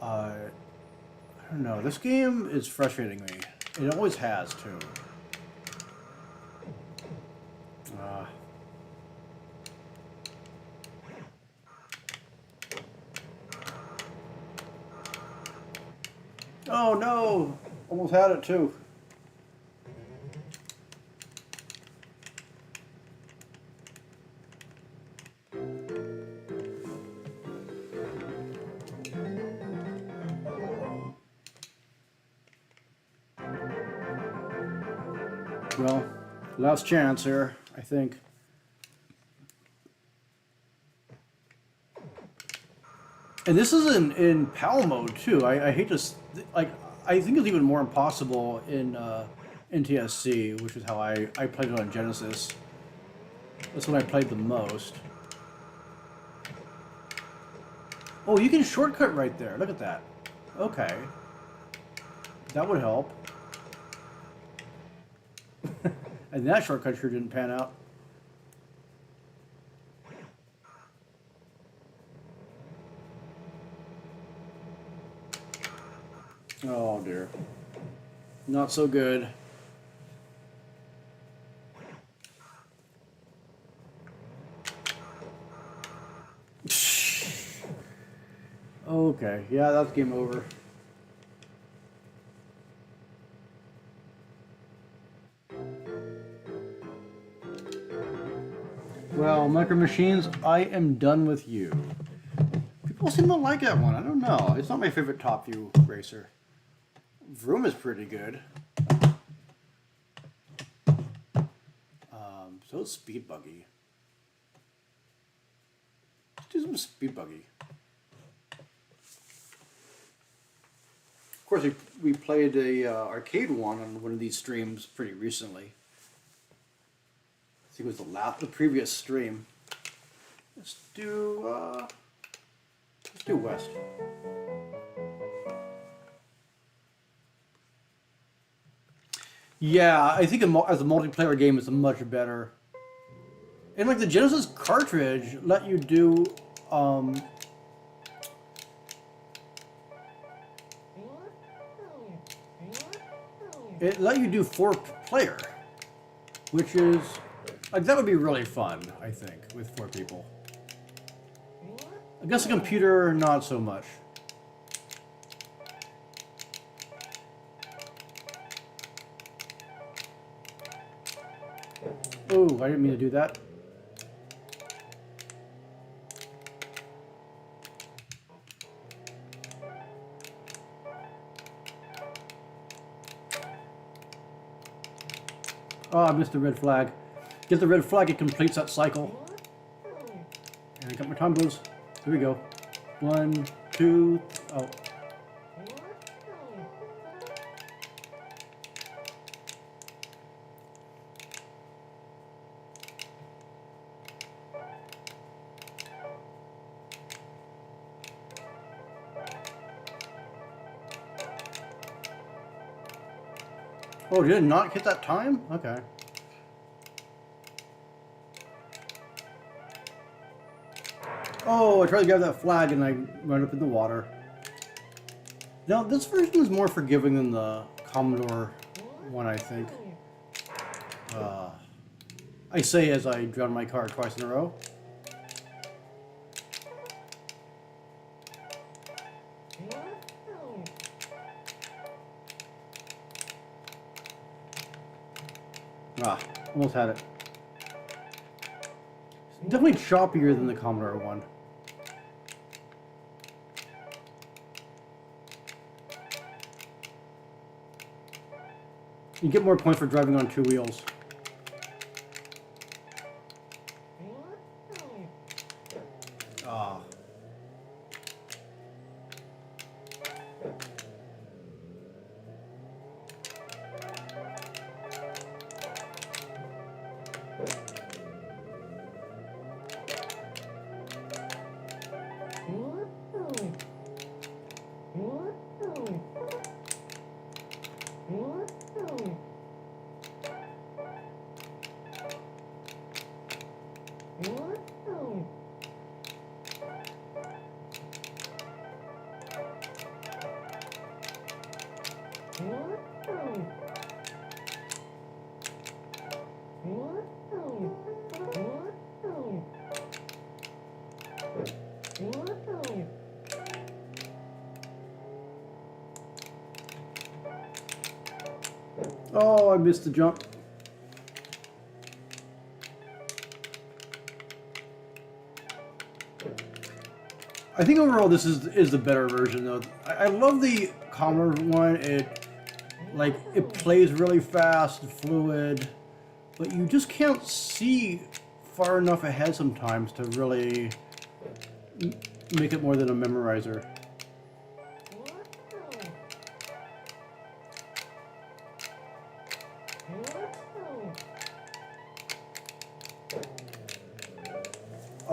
I don't know. This game is frustrating me. It always has too. Oh no! Almost had it too. Well, last chance here, I think. And this is in PAL mode too. I hate to like. I think it's even more impossible in NTSC, which is how I played it on Genesis. That's when I played the most. Oh, you can shortcut right there. Look at that. Okay, that would help. And that shortcut sure didn't pan out. Oh dear. Not so good. Okay, yeah, that's game over. Well, Micro Machines, I am done with you. People seem to like that one. I don't know. It's not my favorite top view racer. Vroom is pretty good. So is Speed Buggy. Let's do some Speed Buggy. Of course, we played a arcade one on one of these streams pretty recently. I think it was the previous stream. Let's do West. Yeah, I think as a multiplayer game, it's much better. And like the Genesis cartridge let you do it let you do 4-player, which is like that would be really fun, I think, with 4 people. I guess a computer, not so much. Oh, I didn't mean to do that. Oh, I missed the red flag. Get the red flag, it completes that cycle. And I got my combos. Here we go. 1, 2, oh. Oh, did it not hit that time? Okay. Oh, I tried to grab that flag and I went up in the water. Now, this version is more forgiving than the Commodore one, I think. I say as I drown my car twice in a row. Ah, almost had it. It's definitely choppier than the Commodore one. You get more points for driving on 2 wheels. Ah. Oh, I missed the jump. I think overall this is the better version though. I love the Commodore one. It plays really fast, fluid, but you just can't see far enough ahead sometimes to really make it more than a memorizer.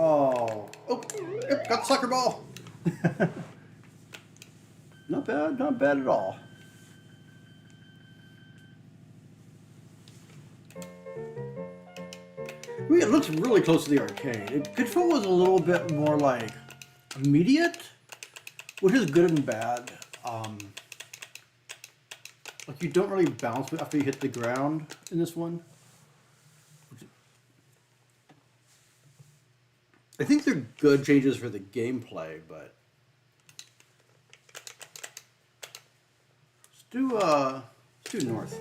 Oh, yep, got the soccer ball. Not bad at all. I mean, it looks really close to the arcade. Control was a little bit more like immediate, which is good and bad. Like you don't really bounce after you hit the ground in this one. I think they're good changes for the gameplay, but let's do north.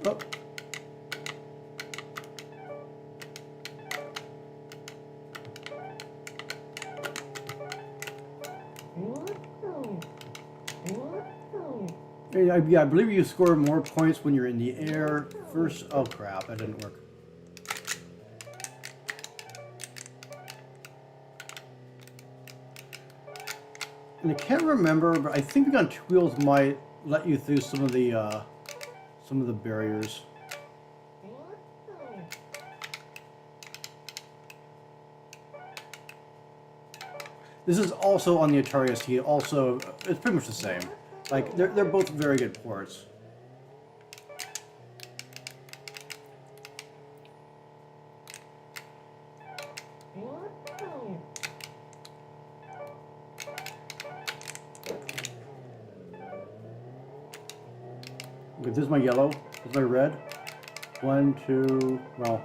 Oh. Yeah, I believe you score more points when you're in the air first. Oh crap, that didn't work. And I can't remember, but I think on two wheels might let you through some of the barriers. This is also on the Atari ST. Also, it's pretty much the same. Like they're both very good ports. Okay, this is my yellow. This is my red. 1, 2. Well.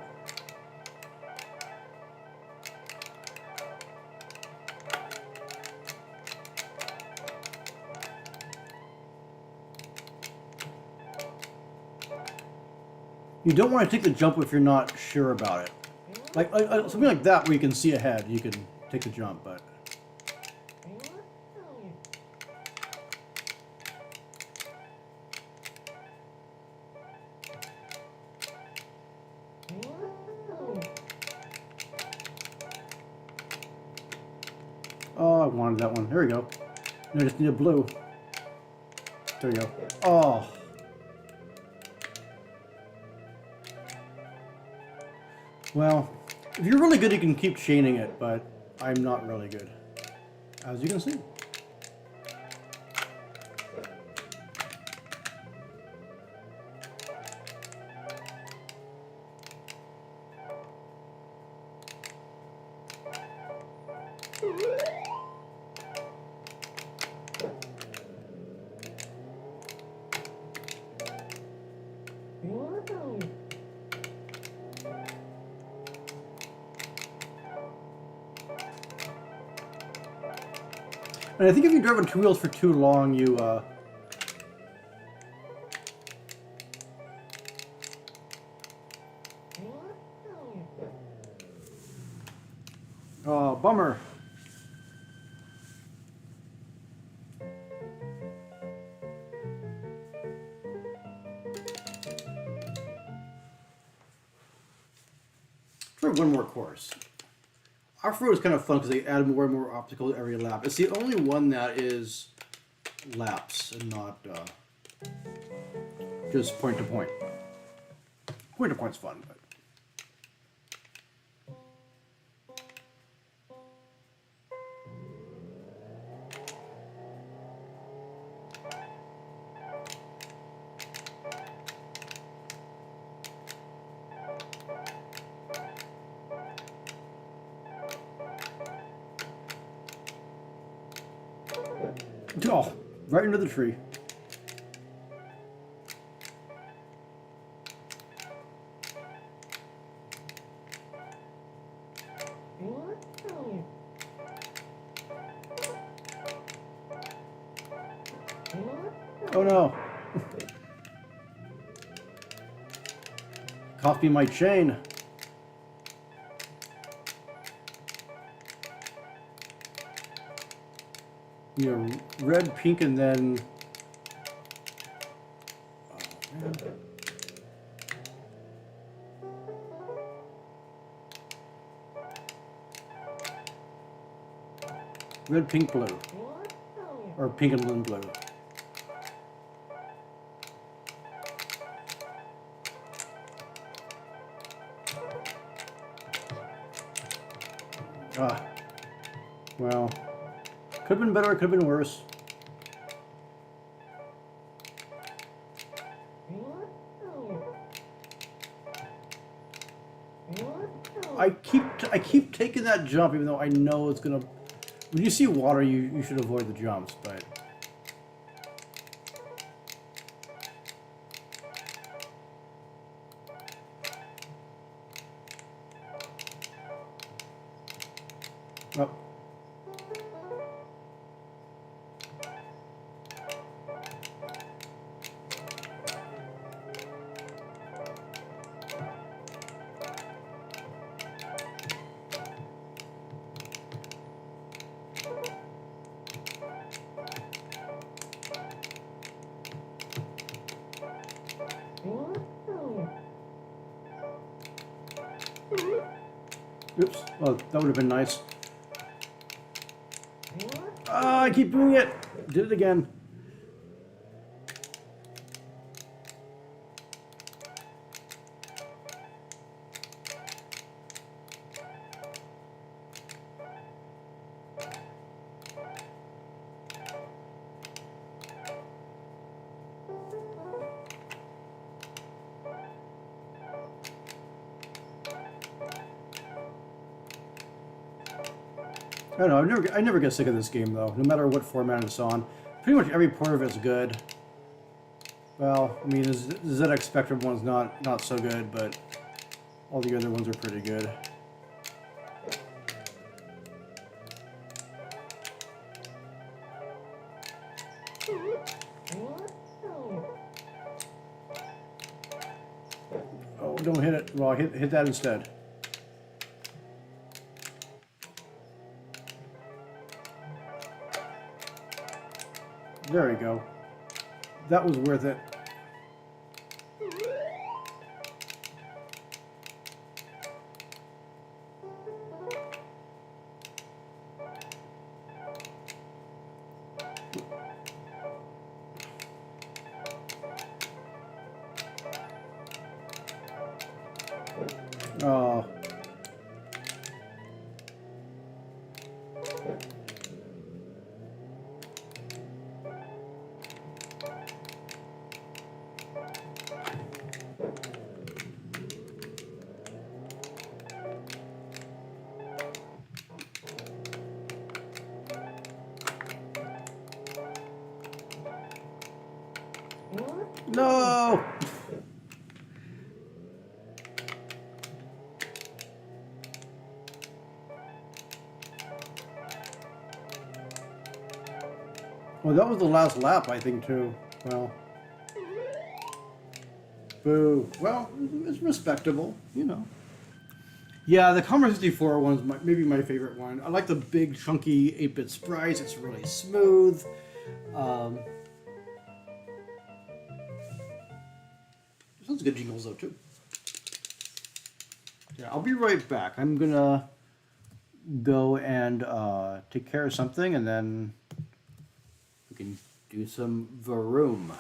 You don't want to take the jump if you're not sure about it. Like something like that where you can see ahead, you can take the jump, but... Oh, I wanted that one. There we go. I just need a blue. There we go. Oh. Well, if you're really good, you can keep chaining it, but I'm not really good, as you can see. And I think if you drive on two wheels for too long, you, oh, bummer. Try one more course. Off-road is kind of fun because they add more and more obstacles every lap. It's the only one that is laps and not just point to point. Point to point's fun, but... Oh, right into the tree. Oh no. Cost me my chain. You know, red, pink, and then... Oh, man. Red, pink, blue. Or pink and blue. Ah. Well. Could have been better, could have been worse. I keep taking that jump even though I know it's gonna... When you see water, you should avoid the jumps, but... Oh. Oops. Oh, that would have been nice. Ah, I keep doing it. Did it again. I don't know. I never get sick of this game though. No matter what format it's on, pretty much every part of it's good. Well, I mean, the ZX Spectrum one's not so good, but all the other ones are pretty good. Oh, don't hit it. Well, hit that instead. There we go. That was worth it. Oh. No! Well, that was the last lap, I think, too. Well. Boo. Well, it's respectable, you know. Yeah, the Commodore 64 one's maybe my favorite one. I like the big, chunky 8-bit sprites. It's really smooth. Sounds good jingles, though, too. Yeah, I'll be right back. I'm gonna go and take care of something, and then we can do some Vroom.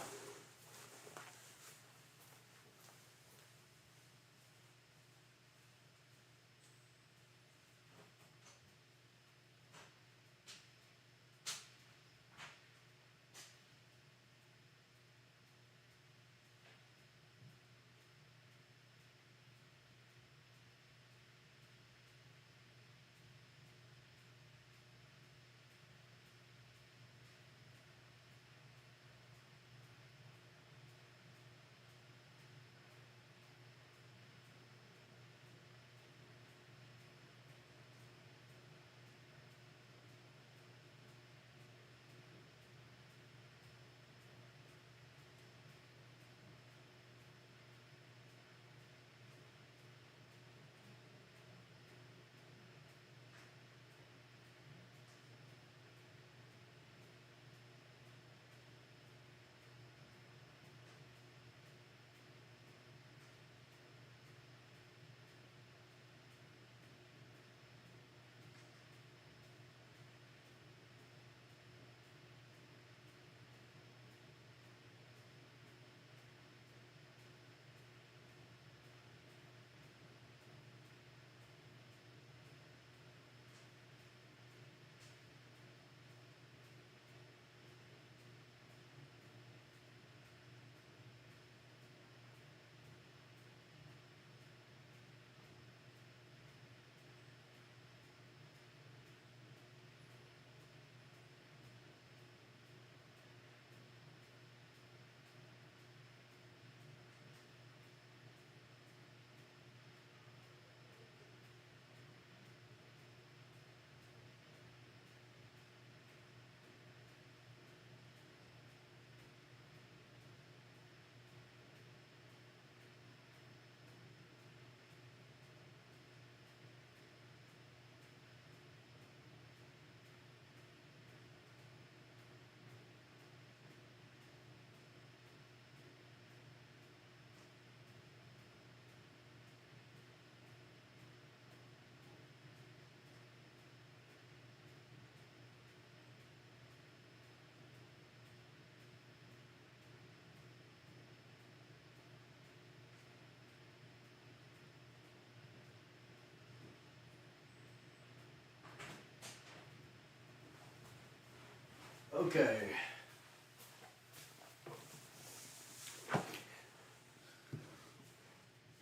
Okay.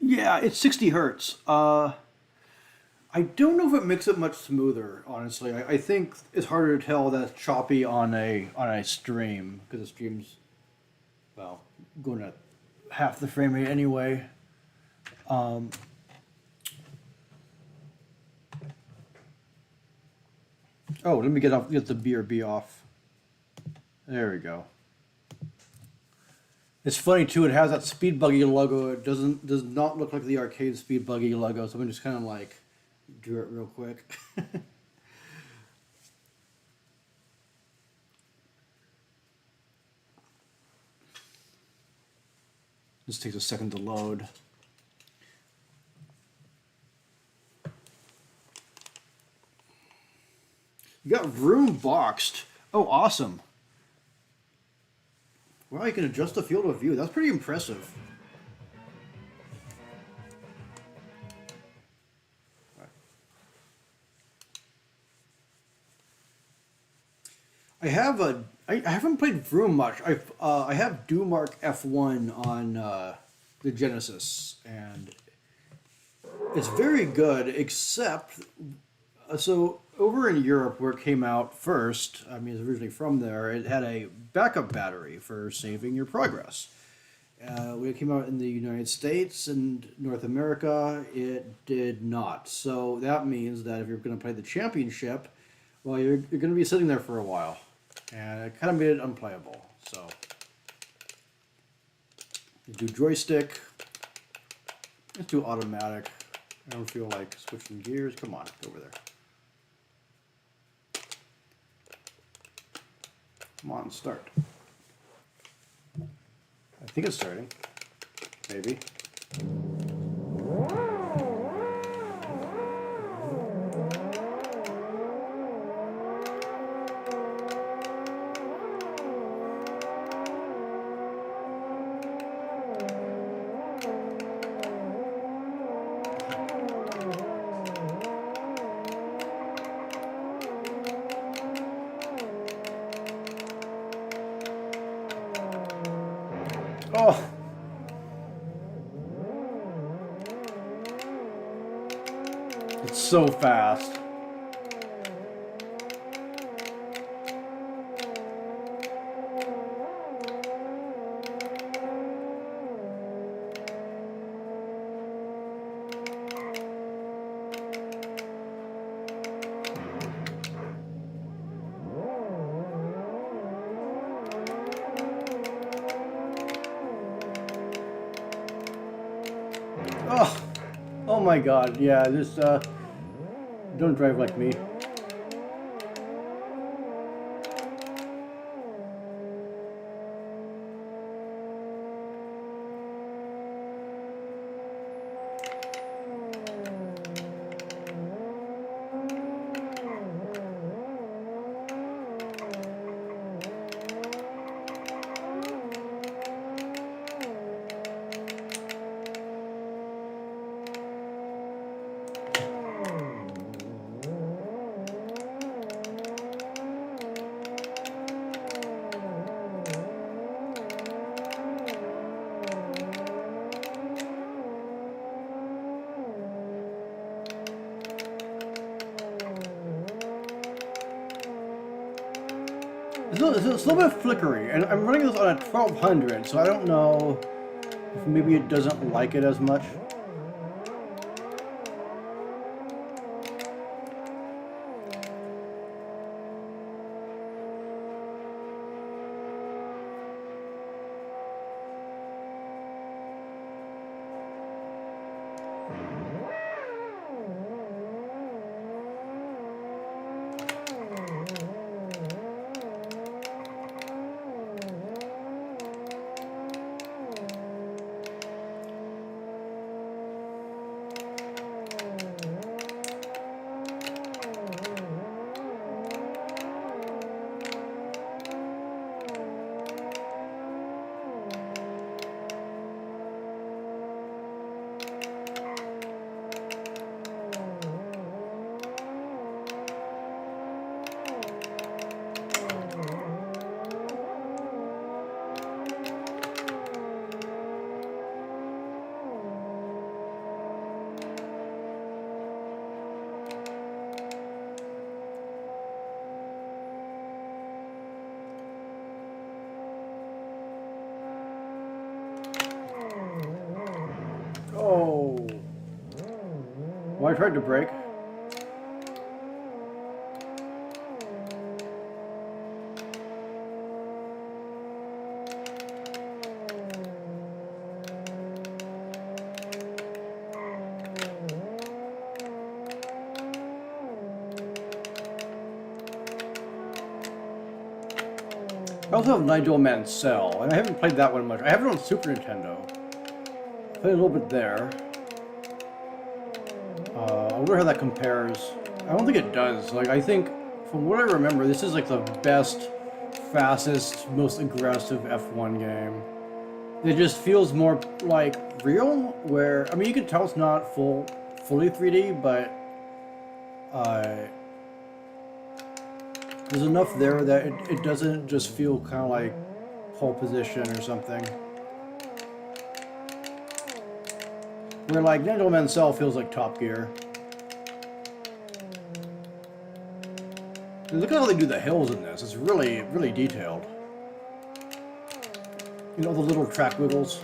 Yeah, it's 60 hertz. I don't know if it makes it much smoother, honestly. I think it's harder to tell that it's choppy on a stream because the stream's, well, going at half the frame rate anyway. Um, oh, let me get the BRB off. There we go. It's funny too. It has that Speed Buggy logo. It does not look like the arcade Speed Buggy logo. So I'm just kind of like do it real quick. This takes a second to load. You got Vroom boxed. Oh, awesome. Wow, you can adjust the field of view. That's pretty impressive. I haven't played Vroom much. I have Dumark F1 on the Genesis, and it's very good. Except, so over in Europe where it came out first, I mean, it's originally from there. It had a backup battery for saving your progress. When it came out in the United States and North America, it did not. So that means that if you're going to play the championship, well, you're going to be sitting there for a while. And it kind of made it unplayable. So you do joystick. Let's do automatic. I don't feel like switching gears. Come on, go over there. Come on, start. I think it's starting. Maybe. Oh! It's so fast. Oh! Oh my god, yeah, just, don't drive like me. It's a little bit flickery, and I'm running this on a 1200, so I don't know if maybe it doesn't like it as much. Oh, I tried to brake. I also have Nigel Mansell, and I haven't played that one much. I have it on Super Nintendo. I played a little bit there. I wonder how that compares. I don't think it does. Like, I think, from what I remember, this is like the best, fastest, most aggressive F1 game. It just feels more like real, where, I mean, you can tell it's not fully 3D, but there's enough there that it doesn't just feel kind of like pole position or something. Where like Nigel Mansell feels like Top Gear. Look at how they do the hills in this. It's really, really detailed. You know, the little track wiggles.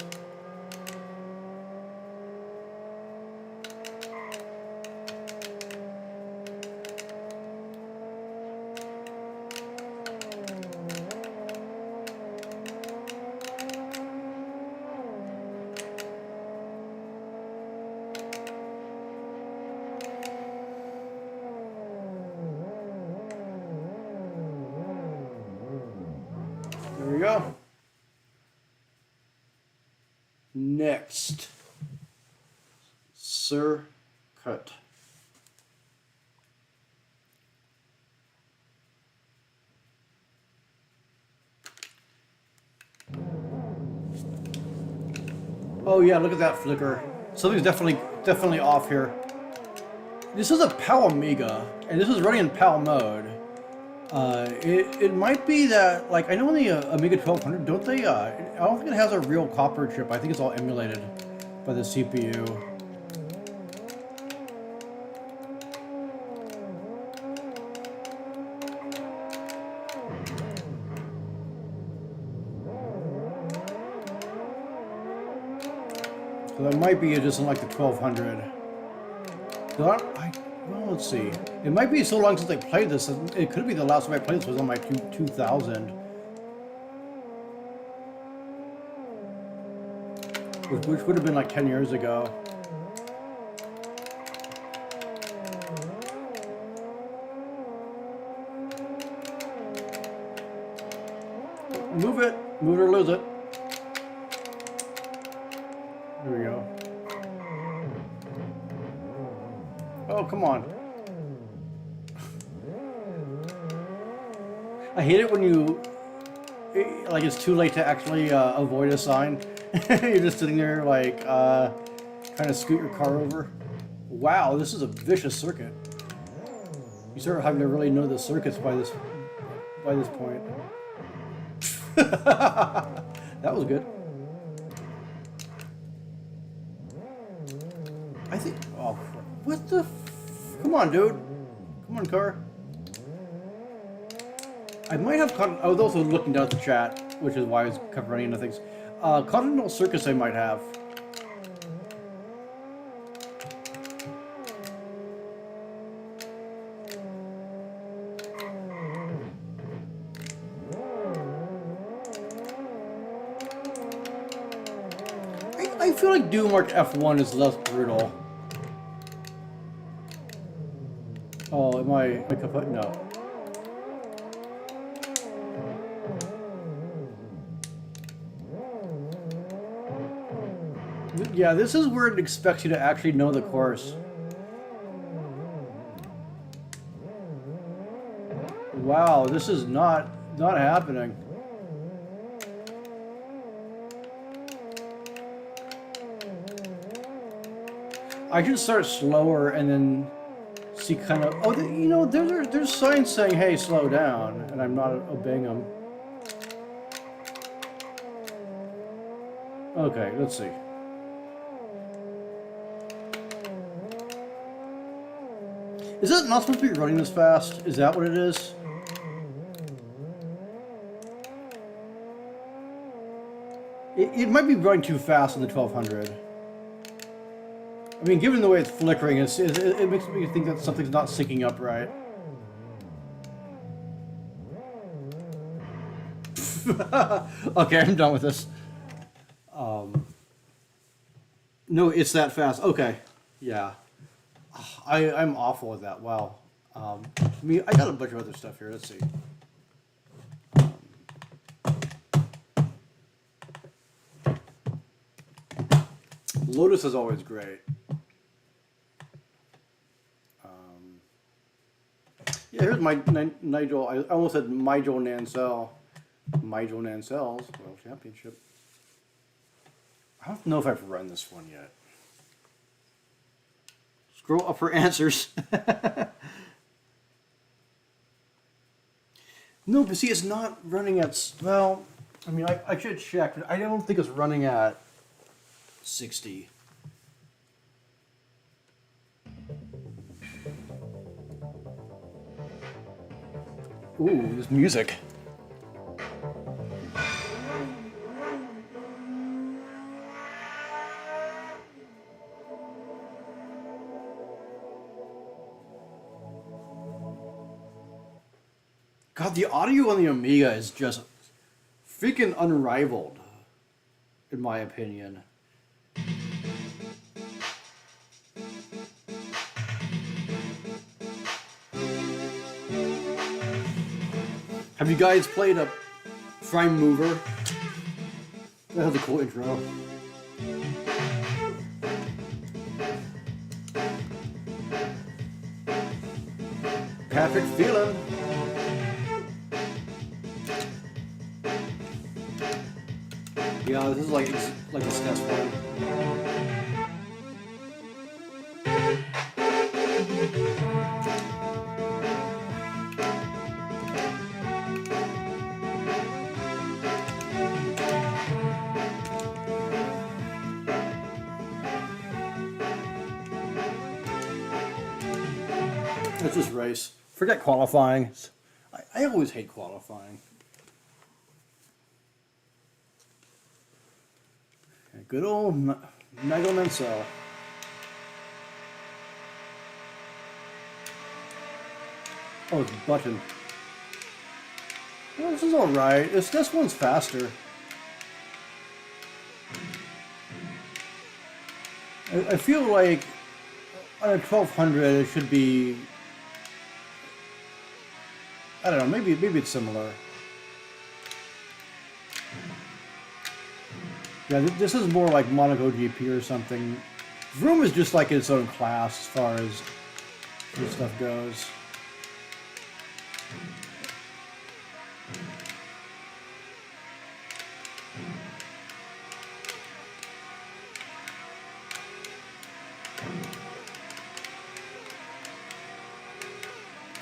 There we go. Next, Circuit. Oh yeah, look at that flicker. Something's definitely off here. This is a PAL Amiga, and this is running in PAL mode. It might be that, like, I know in the Amiga 1200, don't they, I don't think it has a real copper chip. I think it's all emulated by the CPU. So that might be just in, like, the 1200. Well, let's see. It might be so long since I played this. It could be the last time I played this was on my 2000. Which would have been like 10 years ago. Move it or lose it. There we go. Oh, come on. I hate it when you, like, it's too late to actually avoid a sign. You're just sitting there, like, trying to scoot your car over. Wow, this is a vicious circuit. You start having to really know the circuits by this point. That was good. I think, oh, what the come on, dude. Come on, car. I might have I was also looking down at the chat, which is why I was running into things. Continental Circus I might have. I feel like Dumark F1 is less brutal. Oh, am I kaput? No. Yeah, this is where it expects you to actually know the course. Wow, this is not happening. I should start slower and then see kind of, oh, you know, there's signs saying, hey, slow down, and I'm not obeying them. Okay, let's see. Is it not supposed to be running this fast? Is that what it is? It might be running too fast in the 1200. I mean, given the way it's flickering, it makes me think that something's not syncing up right. Okay, I'm done with this. No, it's that fast. Okay, yeah. I'm awful at that. Wow. I mean, I got a bunch of other stuff here. Let's see. Lotus is always great. Yeah, here's my Nigel. I almost said Nigel Nansell. Nigel Nansell's World Championship. I don't know if I've run this one yet. Scroll up for answers. No, but see, it's not running at... Well, I mean, I should check, but I don't think it's running at 60. Ooh, this music. God, the audio on the Amiga is just freaking unrivaled, in my opinion. Have you guys played a Prime Mover? That has a cool intro. Perfect feeling. Yeah, this is like a SNES one. Let's just race. Forget qualifying. I always hate qualifying. Okay, good old Nigel Mansell. Oh, it's button. Well, this is alright. This one's faster. I feel like on a 1200 it should be... I don't know, maybe it's similar. Yeah, this is more like Monaco GP or something. Vroom is just like its own class as far as this stuff goes.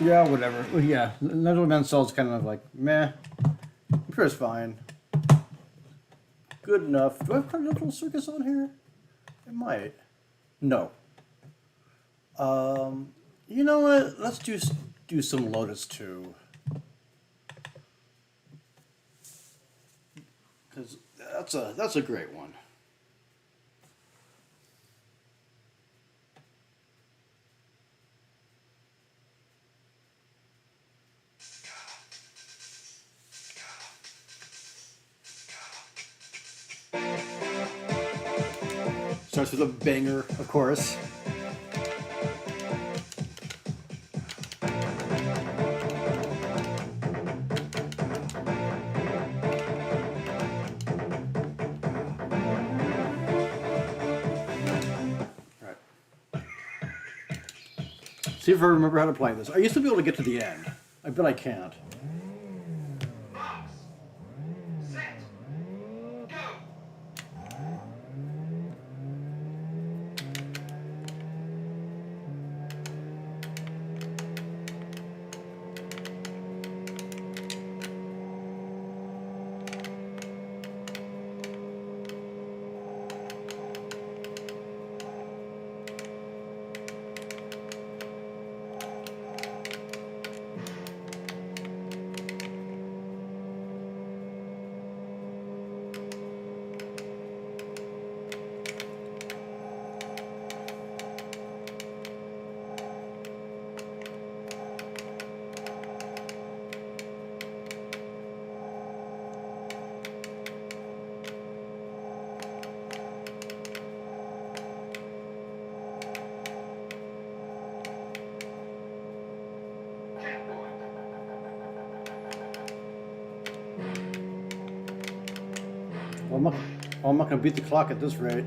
Yeah, whatever. Well, yeah, Nigel Mansell's kind of like, meh. I'm sure it's fine. Good enough. Do I have Continental Circus on here? It might. No. You know what? Let's do some Lotus 2. Because that's a great one. Starts with a banger, of course. See if I remember how to play this. I used to be able to get to the end. I bet I can't. Box. Set. Go. Well, I'm not gonna beat the clock at this rate.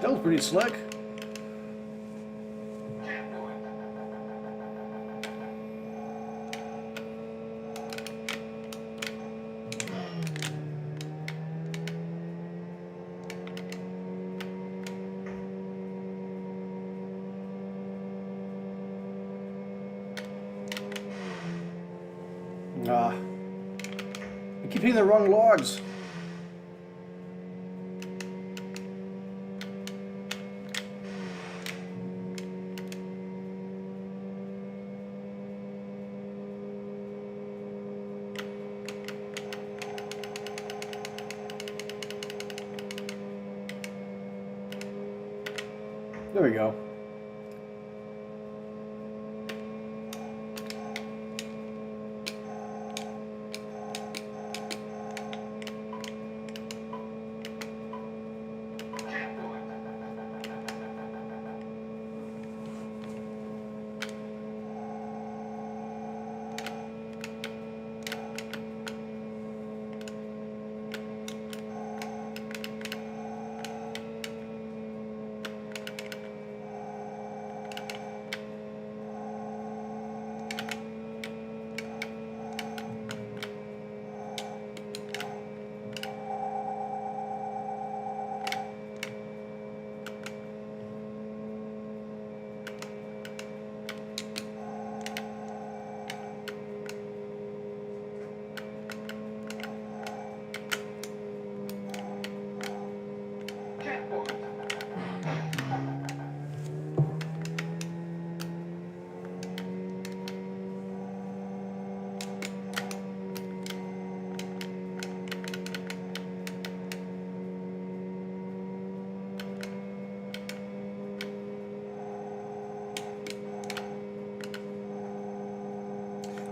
That was pretty slick. I keep hitting the wrong logs. There we go.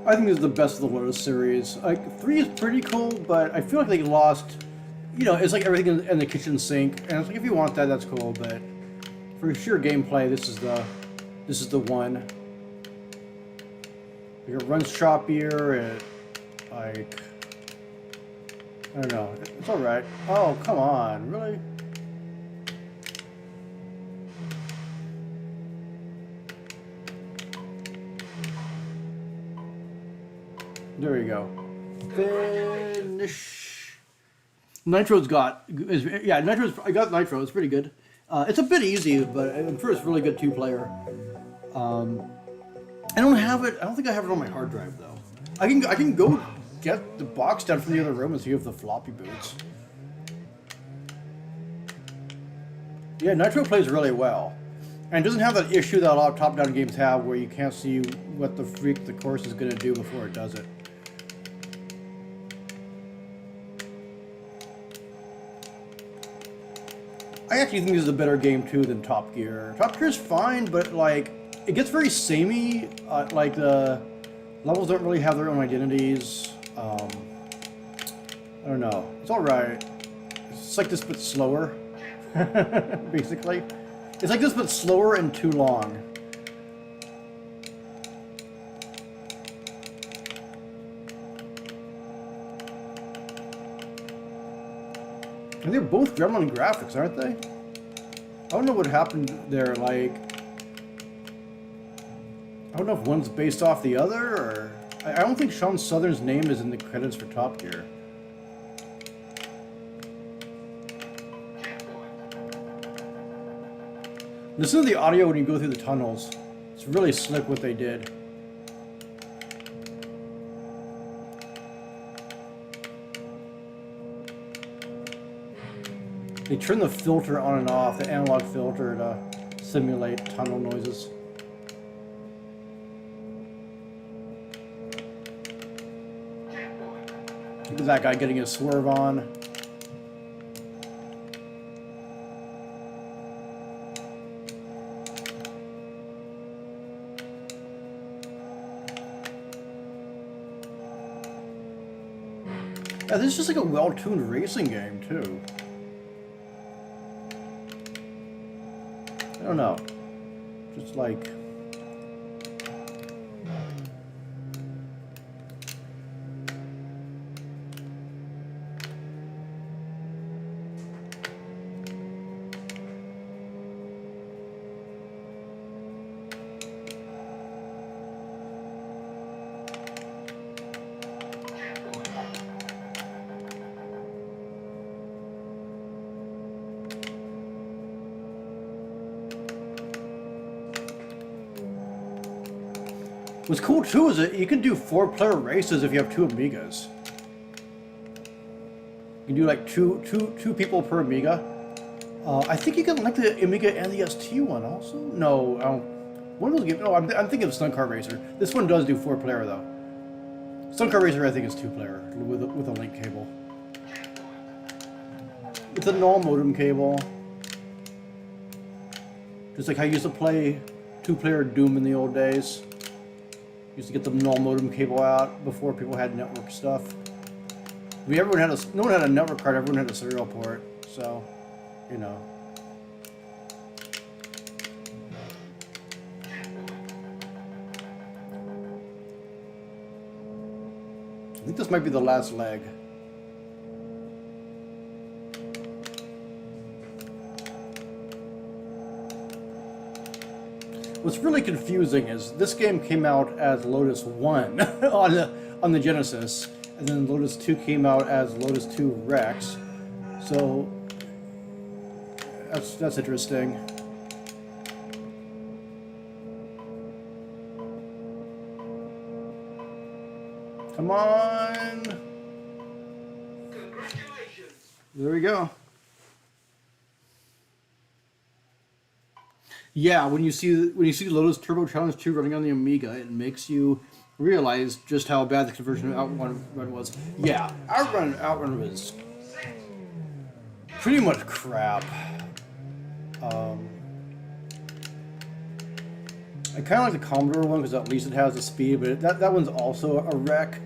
I think this is the best of the Lotus series. Like 3 is pretty cool, but I feel like they lost. You know, it's like everything in the kitchen sink, and it's like if you want that, that's cool. But for sheer gameplay, this is the one. It runs choppier. It like I don't know. It's all right. Oh come on, really? There we go. Finish. Nitro's Nitro's. I got Nitro. It's pretty good. It's a bit easy, but I'm sure it's really good 2-player. I don't have it. I don't think I have it on my hard drive though. I can go get the box down from the other room and see if the floppy boots. Yeah, Nitro plays really well. And it doesn't have that issue that a lot of top-down games have where you can't see what the freak the course is going to do before it does it. I actually think this is a better game, too, than Top Gear. Top Gear is fine, but, like, it gets very samey. Like, the levels don't really have their own identities. I don't know. It's alright. It's like this, but slower, basically. It's like this, but slower and too long. And they're both Gremlin graphics, aren't they? I don't know what happened there, like... I don't know if one's based off the other, or... I don't think Sean Southern's name is in the credits for Top Gear. Listen to the audio when you go through the tunnels. It's really slick what they did. They turn the filter on and off, the analog filter, to simulate tunnel noises. Look at that guy getting his swerve on. Yeah, this is just like a well-tuned racing game too. I don't know. Just like... What's cool too is that you can do 4-player races if you have 2 Amigas. You can do like two people per Amiga. I think you can link the Amiga and the ST one also. No, I don't. One of those games. No, I'm thinking of Stunt Car Racer. This one does do 4-player though. Stunt Car Racer I think is 2-player with a link cable. It's a null modem cable. Just like how you used to play 2-player Doom in the old days. Used to get the null modem cable out before people had network stuff. I mean, no one had a network card. Everyone had a serial port. So, you know. I think this might be the last leg. What's really confusing is this game came out as Lotus 1 on the Genesis, and then Lotus 2 came out as Lotus 2 Rex. So that's interesting. Come on. Congratulations. There we go. Yeah, when you see Lotus Turbo Challenge 2 running on the Amiga, it makes you realize just how bad the conversion of Outrun was. Yeah, Outrun was pretty much crap. I kind of like the Commodore one because at least it has the speed, but that one's also a wreck.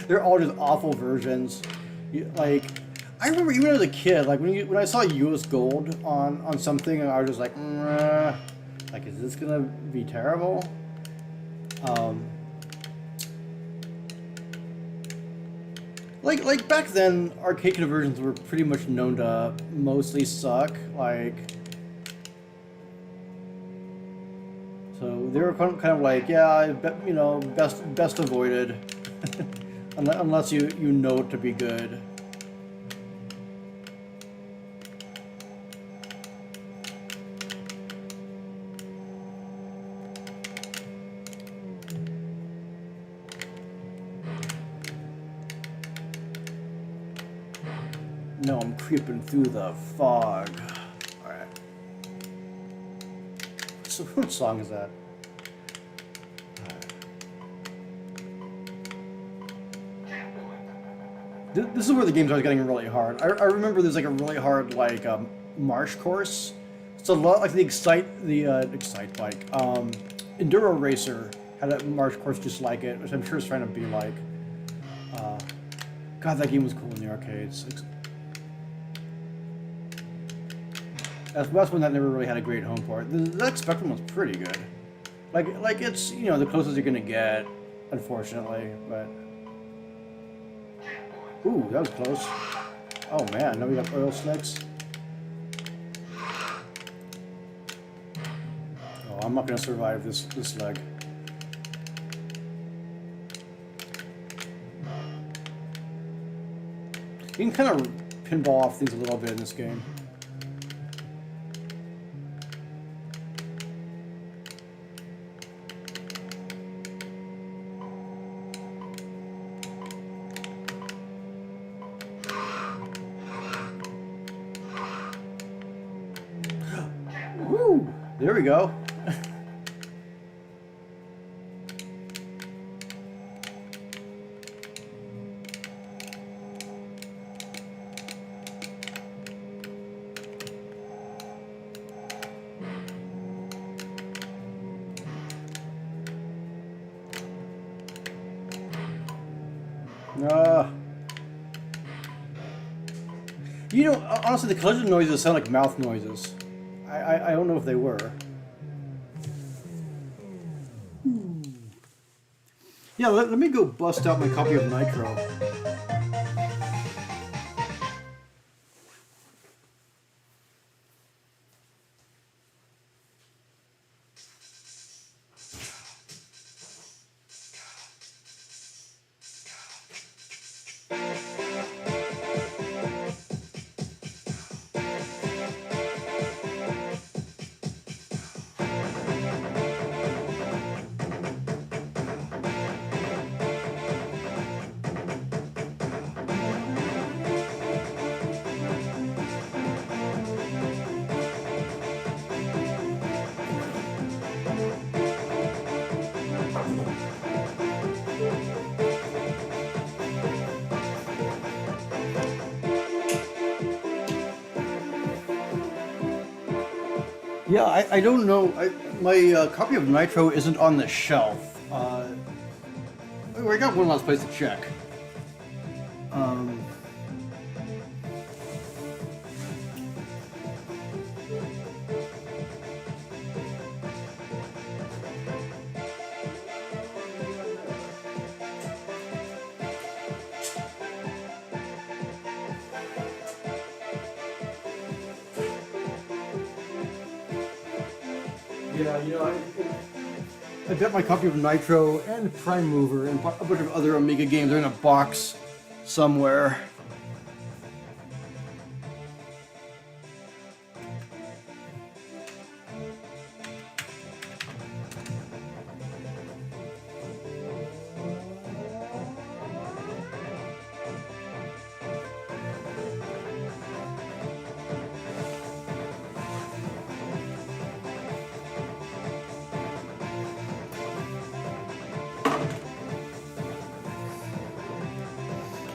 They're all just awful versions. Like, I remember even as a kid, like when I saw US Gold on something, I was just like, like, is this gonna be terrible? Like back then, arcade conversions were pretty much known to mostly suck. Like, so they were kind of like, yeah, you know, best avoided, unless you know it to be good. No, I'm creeping through the fog. Alright. So, what song is that? This is where the games are getting really hard. I remember there's like a really hard like marsh course. It's a lot like the Excite Bike. Enduro Racer had a marsh course just like it, which I'm sure is trying to be like. God, that game was cool in the arcades. That's one that never really had a great home port. The ZX Spectrum was pretty good. Like it's, you know, the closest you're gonna get, unfortunately, but. Ooh, that was close. Oh man, now we got oil slicks. Oh, I'm not gonna survive this leg. You can kind of pinball off things a little bit in this game. Woo! There we go. Uh, you know, honestly, the collision noises sound like mouth noises. I don't know if they were. Yeah, let me go bust out my copy of Nitro. Yeah, I don't know. My copy of Nitro isn't on the shelf. I got one last place to check. Um, yeah, you know, I got my copy of Nitro and Prime Mover and a bunch of other Amiga games. They're in a box somewhere.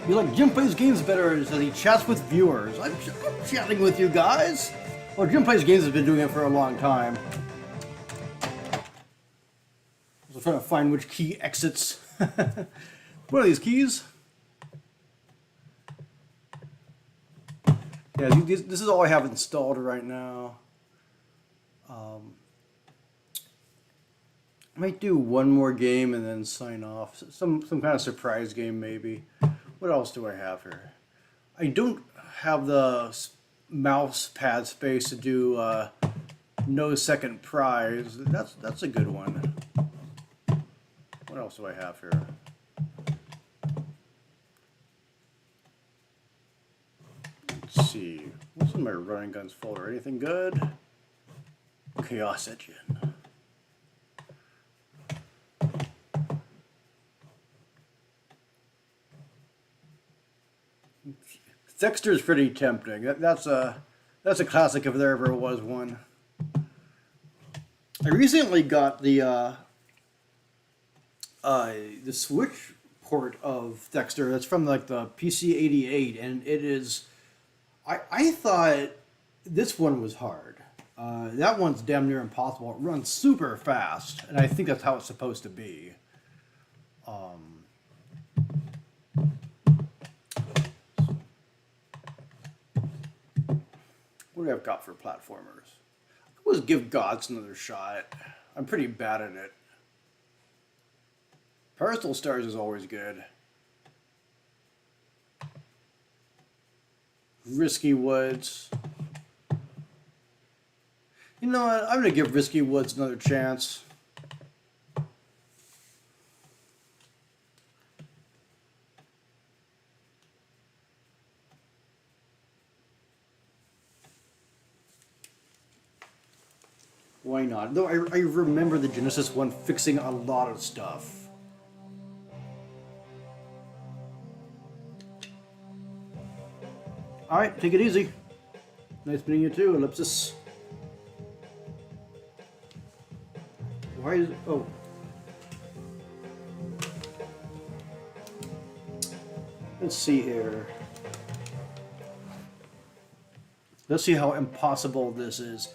You like Jim plays games better as he chats with viewers. I'm chatting with you guys. Well, Jim plays games has been doing it for a long time. I was trying to find which key exits. What are these keys? Yeah, this is all I have installed right now. I might do one more game and then sign off. Some kind of surprise game maybe. What else do I have here? I don't have the mouse pad space to do no second prize. That's a good one. What else do I have here? Let's see. What's in my running guns folder? Anything good? Chaos Engine. Dexter's pretty tempting. That's a classic if there ever was one. I recently got the Switch port of Dexter. That's from like the PC-88, and it is. I thought this one was hard. That one's damn near impossible. It runs super fast, and I think that's how it's supposed to be. What do I've got for platformers? Let's give Gods another shot. I'm pretty bad at it. Personal Stars is always good. Risky Woods. You know what? I'm going to give Risky Woods another chance. Why not? Though I remember the Genesis one fixing a lot of stuff. Alright, take it easy. Nice meeting you too, Ellipsis. Why is it? Oh. Let's see here. Let's see how impossible this is.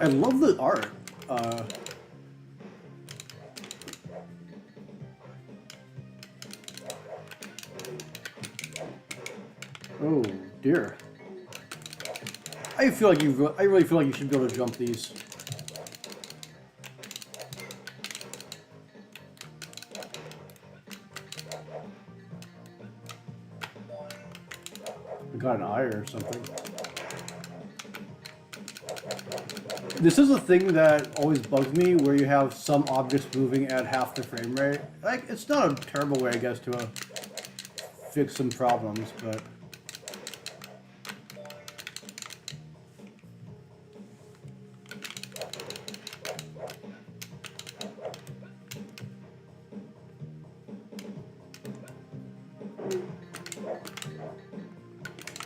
I love the art. Oh dear. I feel like I really feel like you should be able to jump these. I got an eye or something. This is a thing that always bugs me, where you have some objects moving at half the frame rate. Like, it's not a terrible way, I guess, to fix some problems, but...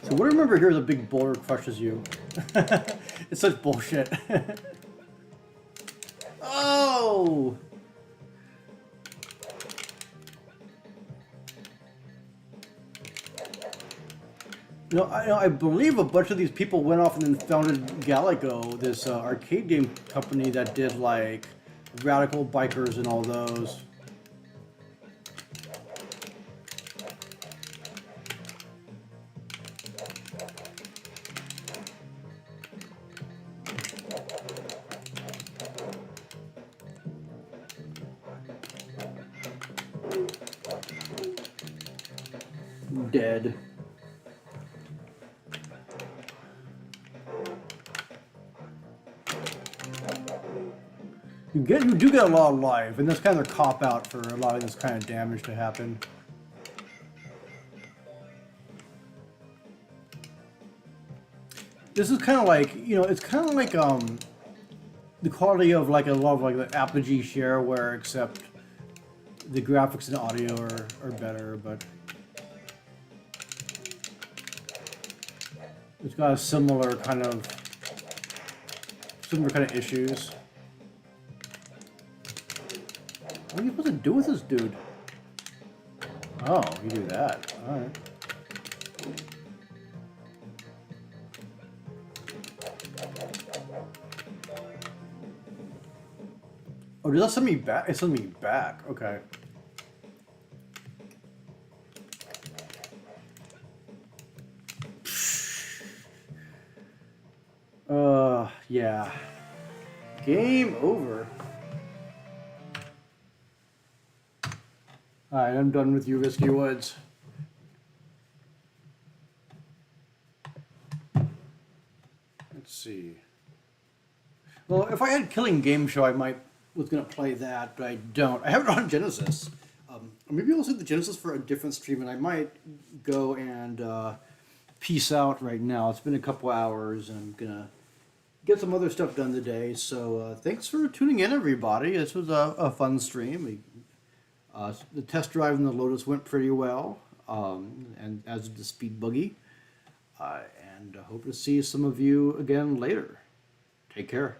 So what I remember here is a big boulder crushes you. It's such bullshit. Oh! I believe a bunch of these people went off and then founded Galago, this arcade game company that did like Radical Bikers and all those. Dead. You do get a lot of life, and that's kind of a cop out for allowing this kind of damage to happen. This is kind of like, it's kind of like the quality of like a lot of like the Apogee share, where except the graphics and audio are better, but it's got a similar kind of issues. What are you supposed to do with this dude? Oh, you do that. Alright. Oh, did that send me back? It sent me back. Okay. Yeah. Game over. Alright, I'm done with you, Risky Woods. Let's see. Well, if I had Killing Game Show, was gonna play that, but I don't. I have it on Genesis. Maybe I'll save the Genesis for a different stream, and I might go and peace out right now. It's been a couple hours, and I'm gonna get some other stuff done today. So thanks for tuning in, everybody. This was a fun stream. The test drive in the Lotus went pretty well, and as did the Speed Buggy. And I hope to see some of you again later. Take care.